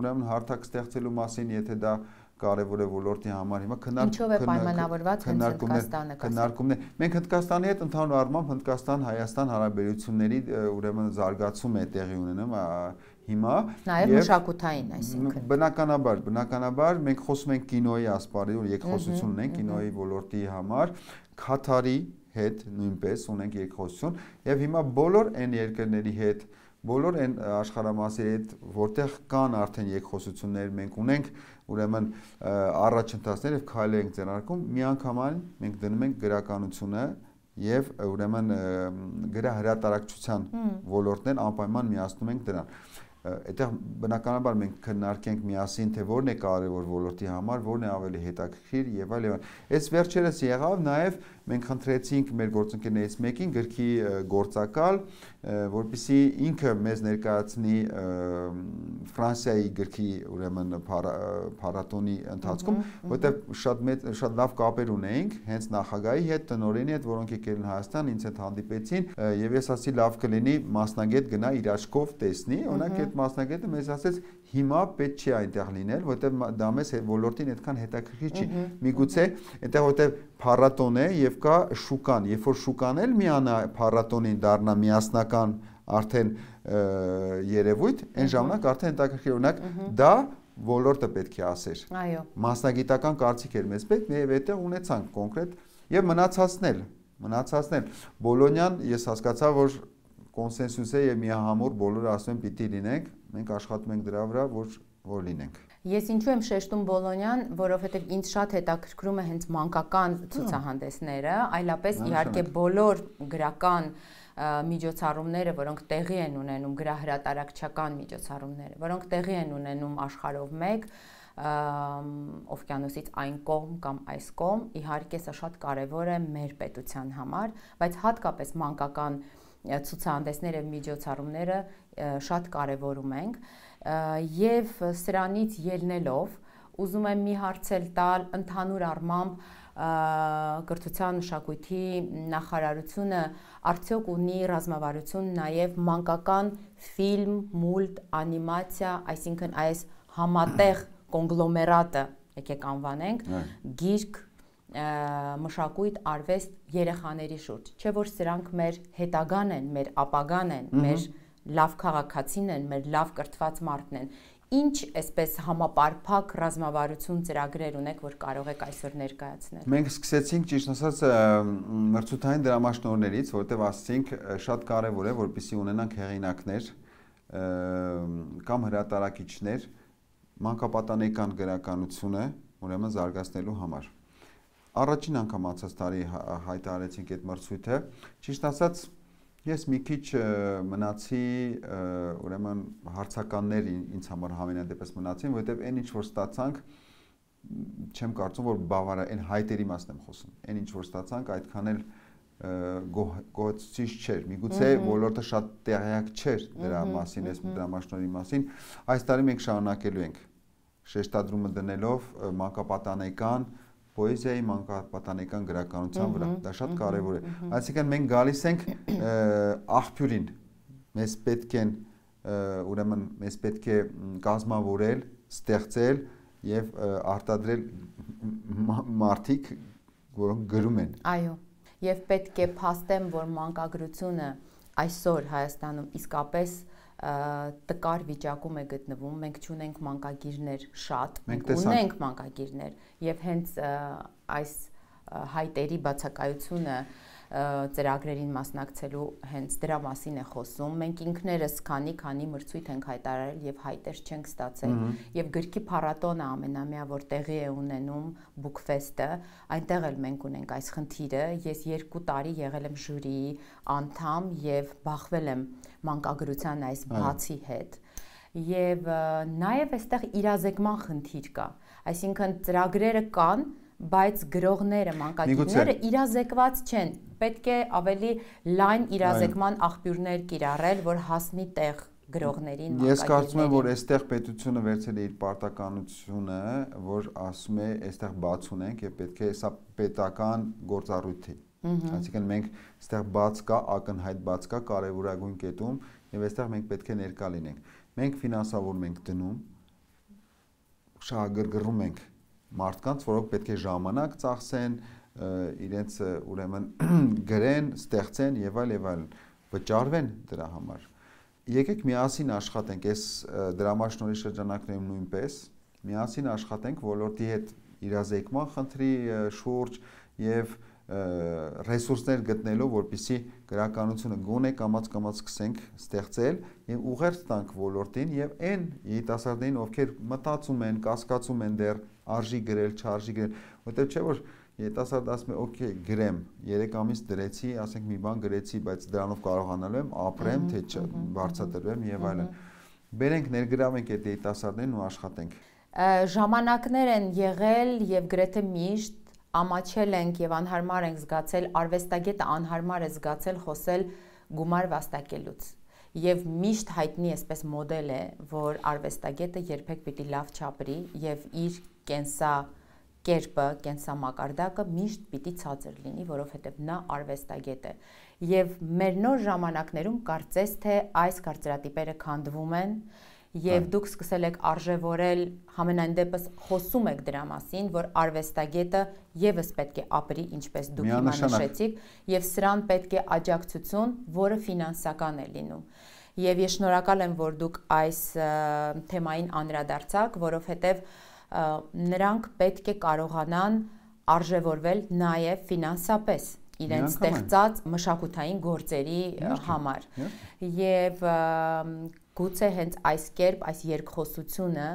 ուրեմն հարթակ ստեղծելու մասին, եթե դա կարևոր է ոլորտի համար հիմա Ինչով է պայմանավորված Հնդկաստանը քննարկումներ։ Մենք Հնդկաստանի հետ ընդհանուր առմամբ Հնդկաստան-Հայաստան հարաբերությունների ուրեմն զարգացում է տեղի ունենում հիմա նաև մշակութային, այսինքն բնականաբար մենք խոսում ենք կինոյի ասպարեզի, որ երկխոսություն ունենք կինոյի ոլորտի համար, Քաթարի հետ նույնպես ունենք երկխոսություն եւ հիմա բոլոր այն երկրների հետ բոլոր այն աշխարհամասերի հետ որտեղ կան արդեն երկխոսություններ մենք ունենք ուրեմն առաջընթացներ եւ քայլեր ենք ձեռնարկում միանգամայն մենք դնում ենք գրականությունը եւ ուրեմն գրահրատարակչության ոլորտներն անպայման միացնում ենք դրան այդտեղ բնականաբար մենք քննարկենք միասին թե որն է կարևոր ոլորտի համար, որն է ավելի հետաքրքիր եւ այլ եւ այս վերջերս եղավ նաեւ մենք խնդրեցինք մեր գործընկերներից մեկին գրքի գործակալ, որպեսզի ինքը մեզ ներկայացնի Ֆրանսիայի գրքի ուրեմն փառատոնի ընթացքում, որտեղ շատ լավ կապեր ունեինք հենց նախագահի հետ, տնօրենի հետ, որոնք եկել են Հայաստան, ինձ հետ հանդիպեցին եւ ես ասի լավ կլինի մասնագետ գնա իր աչքով տեսնի, օրինակ այդ մասնագետը մեզ ասեց հիմա պետք չի այնտեղ լինել, որտեղ դա մեզ ոլորտին այդքան հետաքրքիր չի։ Միգուցե այնտեղ որտեղ փառատոն է եւ կա շուկան, երբ որ շուկան էլ միանա փառատոնին դառնա միասնական արդեն երևույթ, այն ժամանակ արդեն հետաքրքիր օրինակ դա ոլորտը պետք է ասեր։ Այո։ Մասնագիտական կարծիք էր մեզ պետք, եւ այդտեղ ունեցանք կոնկրետ եւ մնացածնել։ Բոլոնյան ես հասկացա, որ կոնսենսուս է եւ միահամուռ բոլորը ասում են պիտի լինենք, մենք աշխատում ենք դրա վրա, որ լինենք։ Ես ինչու եմ շեշտում Բոլոնյան, որովհետեւ ինձ շատ հետաքրքրում է հենց մանկական ցուցահանդեսները, այլապես իհարկե բոլոր գրական միջոցառումները, որոնք տեղի են ունենում գրահրատարակչական միջոցառումները, որոնք տեղի են ունենում աշխարհով մեկ, օվկիանոսից այն կողմ կամ այս կողմ, իհարկե սա շատ կարևոր է մեր պետության համար, բայց հատկապես մանկական ցուցահանդեսները եւ միջոցառումները շատ կարևորում ենք եւ սրանից ելնելով ուզում եմ մի հարցել տալ ընդհանուր առմամբ կրթության մշակույթի նախարարությունը արդյոք ունի ռազմավարություն նաեւ մանկական ֆիլմ, մուլտ, անիմացիա, այսինքն այս համատեղ կոնգլոմերատը եկեք անվանենք գիրք մշակույթ, արվեստ երեխաների շուրջ, չէ որ սրանք մեր հետագան են, մեր ապագան են, մեր լավ քաղաքացին են, մեր լավ կրթված մարդն են։ Ինչ այսպես համապարփակ ռազմավարություն ծրագրեր ունեք, որ կարող եք այսօր ներկայացնել։ Մենք սկսեցինք ճիշտ ասած մրցութային դրամաշնորհներից, որտեղ ասացինք շատ կարևոր է, որպեսզի ունենանք հեղինակներ կամ հրատարակիչներ մանկապատանեկան գրականությունը ուրեմն զարգացնելու համար։ Առաջին անգամ անցած տարի հայտարարեցինք այդ մրցույթը, ճիշտ ասած ես մի քիչ մնացի ուրեմն հարցականներ ինձ համար համենայնդեպս մնացին, որովհետև այն ինչ որ ստացանք չեմ կարծում որ բավարար այն հայտերի մասն եմ խոսում, այն ինչ որ ստացանք այդքան էլ գոհացուցիչ չէր, միգուցե ոլորտը շատ տեղյակ չէր դրա մասին, այս դրամաշնորհի մասին, այս տարի մենք շարունակելու ենք շեշտադրումը դնելով մանկապատանեկան պոեզիայի մանկապատանեկան գրականության վրա, դա շատ կարևոր է, այսինքն մենք գալիս ենք աղբյուրին, մեզ պետք են ուրեմն մեզ պետք է կազմավորել, ստեղծել եւ արտադրել մարդիկ, որոնք գրում են։ Այո, եւ պետք է փաստեմ, որ մանկագրությունը այսօր Հայաստանում իսկապես տկար վիճակում է գտնվում, մենք չունենք մանկագիրներ շատ, մենք ունենք մանկագիրներ եւ հենց այս հայտերի բացակայությունը ծրագրերին մասնակցելու հենց դրա մասին է խոսում։ Մենք ինքներս քանի մրցույթ ենք հայտարարել եւ հայտեր չենք ստացել եւ գրքի փառատոնը ամենամյա որ տեղի է ունենում Bookfest-ը, այնտեղ էլ մենք ունենք այս խնդիրը։ Ես 2 տարի եղել եմ ժյուրիի անդամ եւ բախվել եմ մանկագրության այս բացի հետ եւ նաեւ այստեղ իրազեկման խնդիր կա, այսինքն ծրագրերը կան, բայց գրողները, մանկագիրները իրազեկված չեն, պետք է ավելի լայն իրազեկման աղբյուրներ կիրառել, որ հասնի տեղ գրողներին, մանկագիրներին։ Ես կարծում եմ, որ այստեղ պետությունը վերցել է իր պարտականությունը, որ ասում է, այստեղ բաց ունենք եւ պետք է սա պետական գործառույթ է։ Այսինքն մենք այստեղ բաց կա, ակնհայտ բաց կա կարևորագույն կետում եւ այստեղ մենք պետք է ներկա լինենք։ Մենք ֆինանսավորում ենք դնում, շահագրգռում ենք մարդկանց, որոնք պետք է ժամանակ ծախսեն, իրենց ուրեմն գրեն, ստեղծեն եւ այլ, վճարվեն դրա համար։ Եկեք միասին աշխատենք, այս դրամաշնորհի շրջանակներում նույնպես, միասին աշխատենք ոլորտի հետ իրազեկման խնդրի շուրջ եւ ռեսուրսներ գտնելով, որպեսզի գրականությունը գոնե կամաց սկսենք ստեղծել եւ ուղերձ տանք ոլորտին եւ այն երիտասարդներին, ովքեր մտածում են, կասկածում են դեռ արժի գրել, չարժի գրել, որտեղ չէ որ երիտասարդը ասում է, օքեյ, գրեմ, 3 ամիս դրեցի, ասենք մի բան գրեցի, բայց դրանով կարողանալու եմ ապրեմ, թե բարձրատրվեմ եւ այլն։ Բերենք ներգրավենք այդ երիտասարդներին ու աշխատենք։ Ժամանակներ են եղել եւ գրեթե միշտ ամաչել ենք եւ անհարմար ենք զգացել, արվեստագետը անհարմար է զգացել խոսել գումար վաստակելուց։ Եվ միշտ հայտնի այսպես մոդել է, որ արվեստագետը երբեք պիտի լավ չապրի եւ իր կենսակերպը, կենսամակարդակը միշտ պիտի ցածր լինի, որովհետեւ նա արվեստագետ է։ Եվ մեր նոր ժամանակներում կարծես թե այս կարծրատիպերը քանդվում են եւ դուք սկսել եք արժևորել, համենայն դեպս խոսում եք դրա մասին, որ արվեստագետը եւս պետք է ապրի, ինչպես դուք հիմա նշեցիք, եւ սրան պետք է աջակցություն, որը ֆինանսական է լինում։ Եվ ես շնորհակալ եմ, որ դուք այս թեմային անդրադարձաք, որովհետեւ նրանք պետք է կարողանան արժևորվել նաեւ ֆինանսապես իրենց ստեղծած մշակութային գործերի համար։ Եվ գուցե հենց այս կերպ, այս երկխոսությունը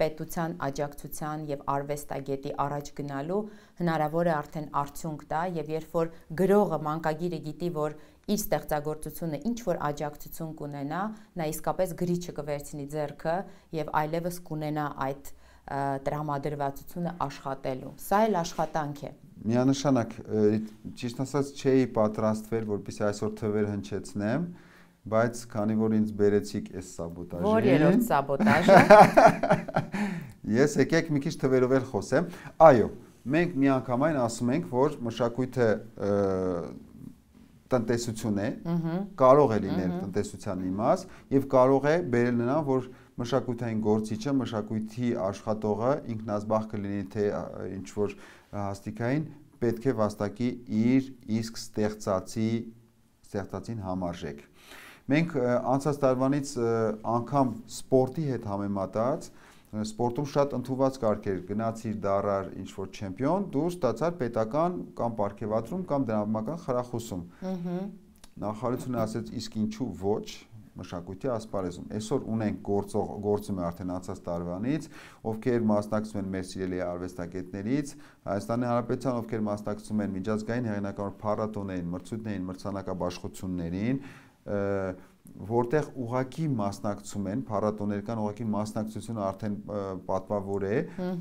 պետության աջակցության եւ արվեստագետի առաջ գնալու հնարավոր է արդեն արդյունք տա եւ երբ որ գրողը մանկագիրը գիտի, որ իր ստեղծագործությունը ինչ որ աջակցություն կունենա, նա իսկապես գրիչը կվերցնի ձեռքը եւ այլևս կունենա այդ տրամադրվածությունը աշխատելու։ Սա էլ աշխատանք է։ Միանշանակ, ճիշտ ասած չէի պատրաստվել, որպեսզի այսօր թվեր հնչեցնեմ, բայց քանի որ ինձ բերեցիք այս սաբոտաժին։ Որ երրորդ սաբոտաժը։ Ես եկեք մի քիչ թվերով էլ խոսեմ։ Այո, մենք միանգամայն ասում ենք, որ մշակույթը տնտեսություն է, կարող է լինել տնտեսության մի մաս եւ կարող է բերել նրան, որ մշակութային գործիչը, մշակույթի աշխատողը ինքնազբաղ կլինի, թե ինչ որ հաստիկային պետք է վաստակի իր իսկ ստեղծածին համարժեք։ Մենք անցած տարվանից անգամ սպորտի հետ համեմատած սպորտում շատ ընդունված կարգեր, գնացիր դառար ինչ որ չեմպիոն, դու ստացար պետական կամ պարգևատրում կամ դրամական խրախուսում։ Նախարարությունը ասեց, իսկ ինչու ոչ մշակույթի ասպարեզում։ Այսօր ունենք գործում է արդեն անցած տարվանից, ովքեր մասնակցում են մեր սիրելի արվեստագետներից, Հայաստանի Հանրապետության, ովքեր մասնակցում են միջազգային հեղինակավոր փառատոներին, մրցույթներին, մրցանակաբաշխություններին, որտեղ ուղակի մասնակցում են, փառատոներ կան, ուղակի մասնակցությունը արդեն պատվավոր է,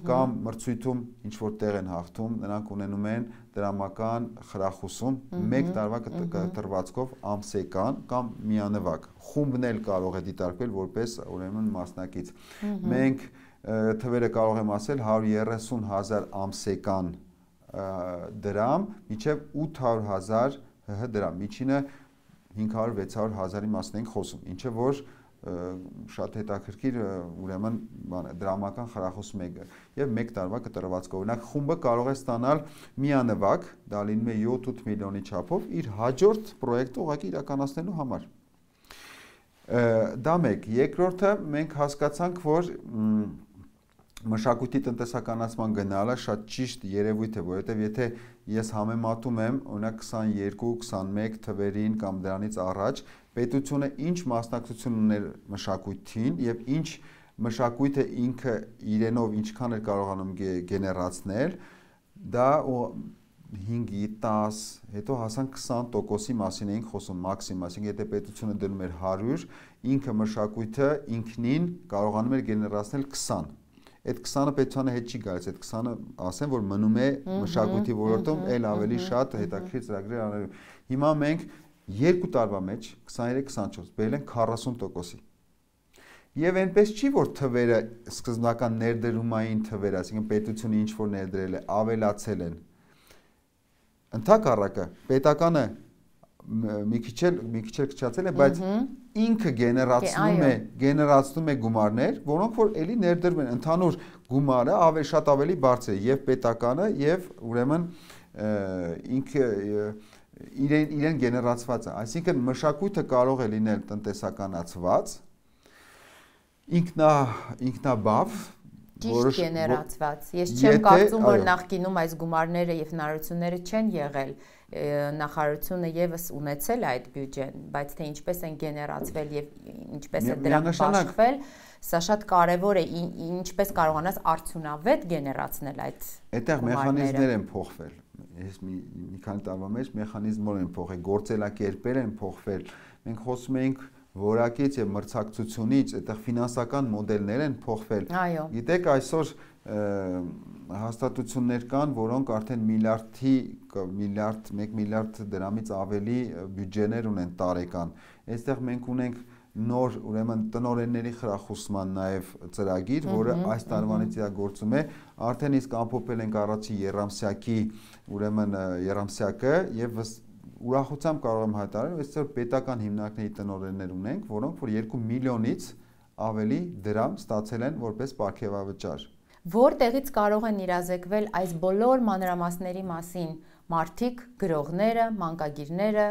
կամ մրցույթում ինչ որ տեղ են հաղթում, նրանք ունենում են դրամական խրախուսում 1 տարվա կտրվածքով ամսեկան կամ միանվագ։ Խումբն էլ կարող է դիտարկվել որպես ուրեմն մասնակից։ Մենք թվերը կարող եմ ասել 130,000 ամսեկան դրամ, մինչև 800,000 ՀՀ դրամ, միջինը 500-600 հազարի մասին ենք խոսում, ինչը որ շատ հետաքրքիր ուրեմն դրամական խրախուսում է եւ 1 տարվա կտրվածքով։ Օրինակ խումբը կարող է ստանալ միանվագ, դա լինում է 7-8 միլիոնի չափով իր հաջորդ պրոյեկտը ուղղակի իրականացնելու համար։ Դա մեկ։ Երկրորդը մենք հասկացանք, որ մշակույթի տնտեսականացման գնալը շատ ճիշտ երևույթ է, որովհետև եթե ես համեմատում եմ, օրինակ 22-21 թվերին կամ դրանից առաջ, պետությունը ինչ մասնակցություն ուներ մշակույթին եւ ինչ մշակույթը ինքը իրենով ինչքան էր կարողանում գեներացնել, դա 5-10, հետո հասանք 20%-ի մասին էինք խոսում մաքսիմում, այսինքն եթե պետությունը դնում էր 100, ինքը մշակույթը ինքնին կարողանում էր գեներացնել 20։ Այդ 20-ը պետությանը հետ չի գալիս, այդ 20-ը ասեմ, որ մնում է մշակույթի ոլորտում էլ ավելի շատ հետաքրքիր ծրագրեր անելու։ Հիմա մենք 2 տարվա մեջ 23-24 բերել ենք 40%-ի։ Եվ այնպես չի, որ թվերը սկզբնական ներդրումային թվեր, այսինքն պետությունը ինչ որ ներդրել է, ավելացել են։ Ընդհակառակը պետականը մի քիչ էլ քչացել է, բայց ինքը գեներացնում է գումարներ, որոնք որ էլի ներդրվում են, ընդհանուր գումարը շատ ավելի բարձր է եւ պետականը եւ ուրեմն ինքը իրեն գեներացված է, այսինքն մշակույթը կարող է լինել տնտեսականացված, ինքնաբավ, Ճիշտ գեներացված։ Ես չեմ կարծում, որ նախկինում այս գումարները եւ հնարավորությունները չեն եղել, նախարարությունը եւս ունեցել այդ բյուջեն, բայց թե ինչպես են գեներացվել եւ ինչպես է դրանք բաշխվել, սա շատ կարեւոր է, ինչպես կարողանաս արդյունավետ գեներացնել այդ այդտեղ մեխանիզմներ են փոխվել։ Ես մի քանի տարվա մեջ մեխանիզմներ են փոխել, գործելակերպեր են փոխվել։ Մենք խոսում ենք որակից եւ մրցակցությունից, այդտեղ ֆինանսական մոդելներ են փոխվել։ Գիտեք, այսօր հաստատություններ կան, որոնք արդեն միլիարդ 1 միլիարդ դրամից ավելի բյուջեներ ունեն տարեկան։ Այստեղ մենք ունենք նոր, ուրեմն տնօրենների խրախուսման նաև ծրագիր, որը այս տարվանից իրագործում է, արդեն իսկ ամփոփել ենք առաջին երամսյակի, ուրեմն երամսյակը եւ ուրախությամբ կարող եմ հայտարարել, որ այսօր պետական հիմնարկների տնօրեններ ունենք, որոնք որ 2 միլիոնից ավելի դրամ ստացել են որպես պարգևավճար։ Որտեղից կարող են իրազեկվել այս բոլոր մանրամասների մասին մարդիկ, գրողները, մանկագիրները,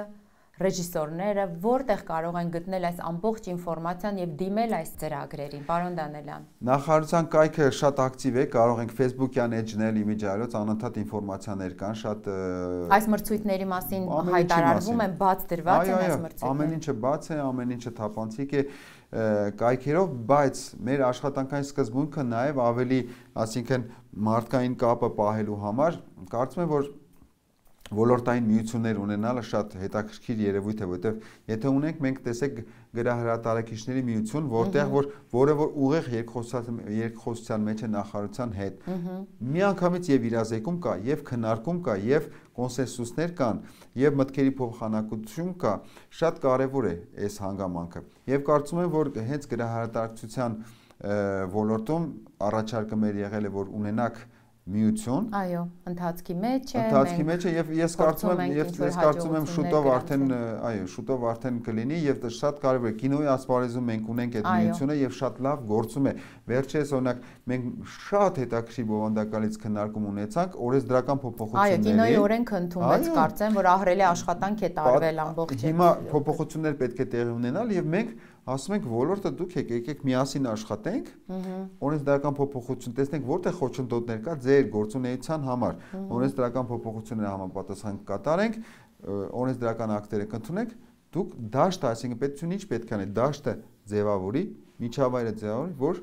ռեժիսորները, որտեղ կարող են գտնել այս ամբողջ ինֆորմացիան եւ դիմել այս ծրագրերին, պարոն Դանելյան։ Նախարարության կայքը շատ ակտիվ է, կարող ենք Facebook-յան էջնել, իմիջայլոց անընդհատ ինֆորմացիաներ կան, շատ այս մրցույթների մասին հայտարարվում են, բաց դրված են այս մրցույթները։ Ամեն ինչը բաց է, ամեն ինչը թափանցիկ է կայքերով, բայց մեր աշխատանքային սկզբունքը նաև ավելի, ասինքն մարդկային կապը պահելու համար, կարծում եմ, որ ոլորտային միություններ ունենալը շատ հետաքրքիր երևույթ է, որովհետև եթե ունենք մենք տեսեք գրահրատարակիչների միություն, որը ուղիղ երկխոսության մեջ է նախարարության հետ։ Միանգամից եւ իրազեկում կա, եւ քննարկում կա, եւ կոնսենսուսներ կան, եւ մտքերի փոխանակություն կա, շատ կարեւոր է այս հանգամանքը։ Եւ կարծում եմ, որ հենց գրահրատարակչության ոլորտում առաջարկը մեր եղել է, որ ունենակ միություն։ Այո, ընթացքի մեջ է։ Ընթացքի մեջ է եւ ես կարծում եմ շուտով արդեն կլինի եւ շատ կարեւոր է կինոյի ասպարեզում մենք ունենք այդ միությունը եւ շատ լավ գործում է։ Վերջերս օրինակ մենք շատ հետաքրքիր բովանդակալից քննարկում ունեցանք օրենսդրական փոփոխությունների։ Այո, կինոյի օրենքը ընդունեց, կարծեմ, որ ահռելի աշխատանք է տարվել ամբողջ։ Հիմա փոփոխություններ պետք է տեղի ունենալ եւ մենք ասում ենք ոլորտը դուք եկեք միասին աշխատենք, օրենսդրական փոփոխություն տեսնենք որտեղ խոչընդոտներ կա ձեր գործունեության համար, օրենսդրական փոփոխությունները համապատասխան կատարենք, օրենսդրական ակտերը կընդունենք, դուք դաշտը, այսինքն պետությունը ինչ պետք է անի, դաշտը ձևավորի, միջավայրը ձևավորի, որ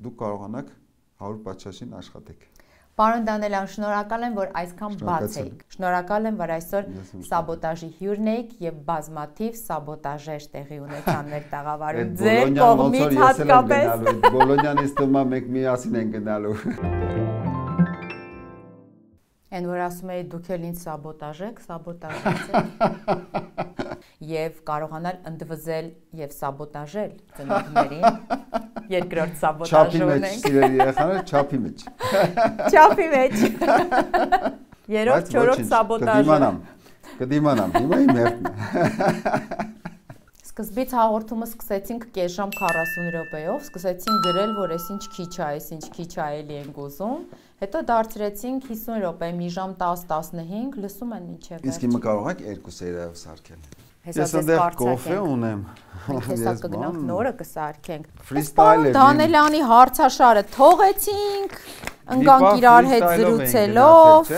դուք կարողանաք 100 պատշաճին աշխատեք։ Պարոն Դանելյան, շնորհակալ եմ, որ այսքան բաց եք։ Շնորհակալ եմ, որ այսօր սաբոտաժի հյուրն եք եւ բազմաթիվ սաբոտաժեր տեղի ունեցան մեր տաղավարում։ Ձեր կողմից հատկապես։ Բոլոնյանից թվում է մենք միասին ենք գնալու։ Այն որ ասում էի դուք էլ ինձ սաբոտաժեք, սաբոտաժեցեք։ Եվ կարողանալ ընդվզել եւ սաբոտաժել ծնողներին։ Երկրորդ սաբոտաժը ունենք։ Չափի մեջ։ Չափի մեջ։ Երրորդ, չորրորդ սաբոտաժը։ Կդիմանամ, հիմա իմ հերթն։ Սկզբից հաղորդումը սկսեցինք կես ժամ 40 րոպեով, սկսեցինք գրել, որ այսինչ քիչ է, այսինչ քիչ է, էլի ենք ուզում, հետո դարձրեցինք 50 րոպե, մի ժամ 10-15, լսում են ինչև վերջ։ Իսկ հիմա կարող եք երկու սերիայով սարքել։ Ես այնտեղ կոֆե ունեմ։ Հեսա կգնանք նորը կսարքենք։ Ֆրիստայլ է։ Դանելյանի հարցաշարը թողեցինք, ընկանք իրար հետ զրուցելով։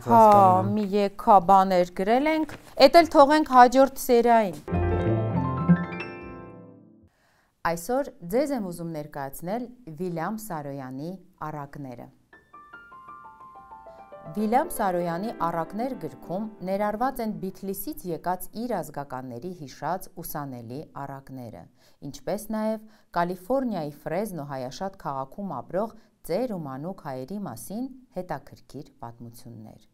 Հա, մի եկա բաներ գրել ենք, էդ էլ թողենք հաջորդ սերիային։ Այսօր ձեզ եմ ուզում ներկայացնել Վիլյամ Սարոյանի առակները։ Վիլյամ Սարոյանի առակներ գրքում ներառված են Բիթլիսից եկած իր ազգականների հիշած ուսանելի առակները, ինչպես նաև Կալիֆոռնիայի Ֆրեզնո հայաշատ քաղաքում ապրող ծեր ու մանուկ հայերի մասին հետաքրքիր պատմություններ։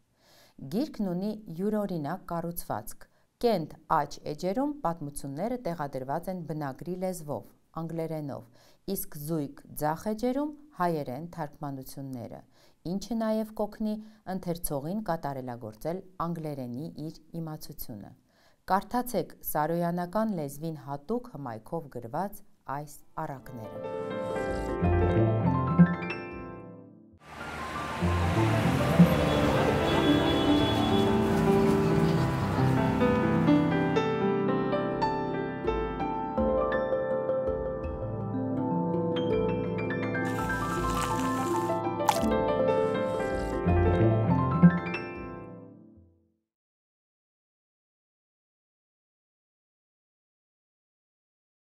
Գիրքն ունի յուրօրինակ կառուցվածք, կենտ աջ էջերում պատմությունները տեղադրված են բնագրի լեզվով, անգլերենով, իսկ զույգ ձախ էջերում հայերեն թարգմանությունները, ինչը նաև կօգնի ընթերցողին կատարելագործել անգլերենի իր իմացությունը։ Կարդացեք սարոյանական լեզվին հատուկ հմայքով գրված այս առակները։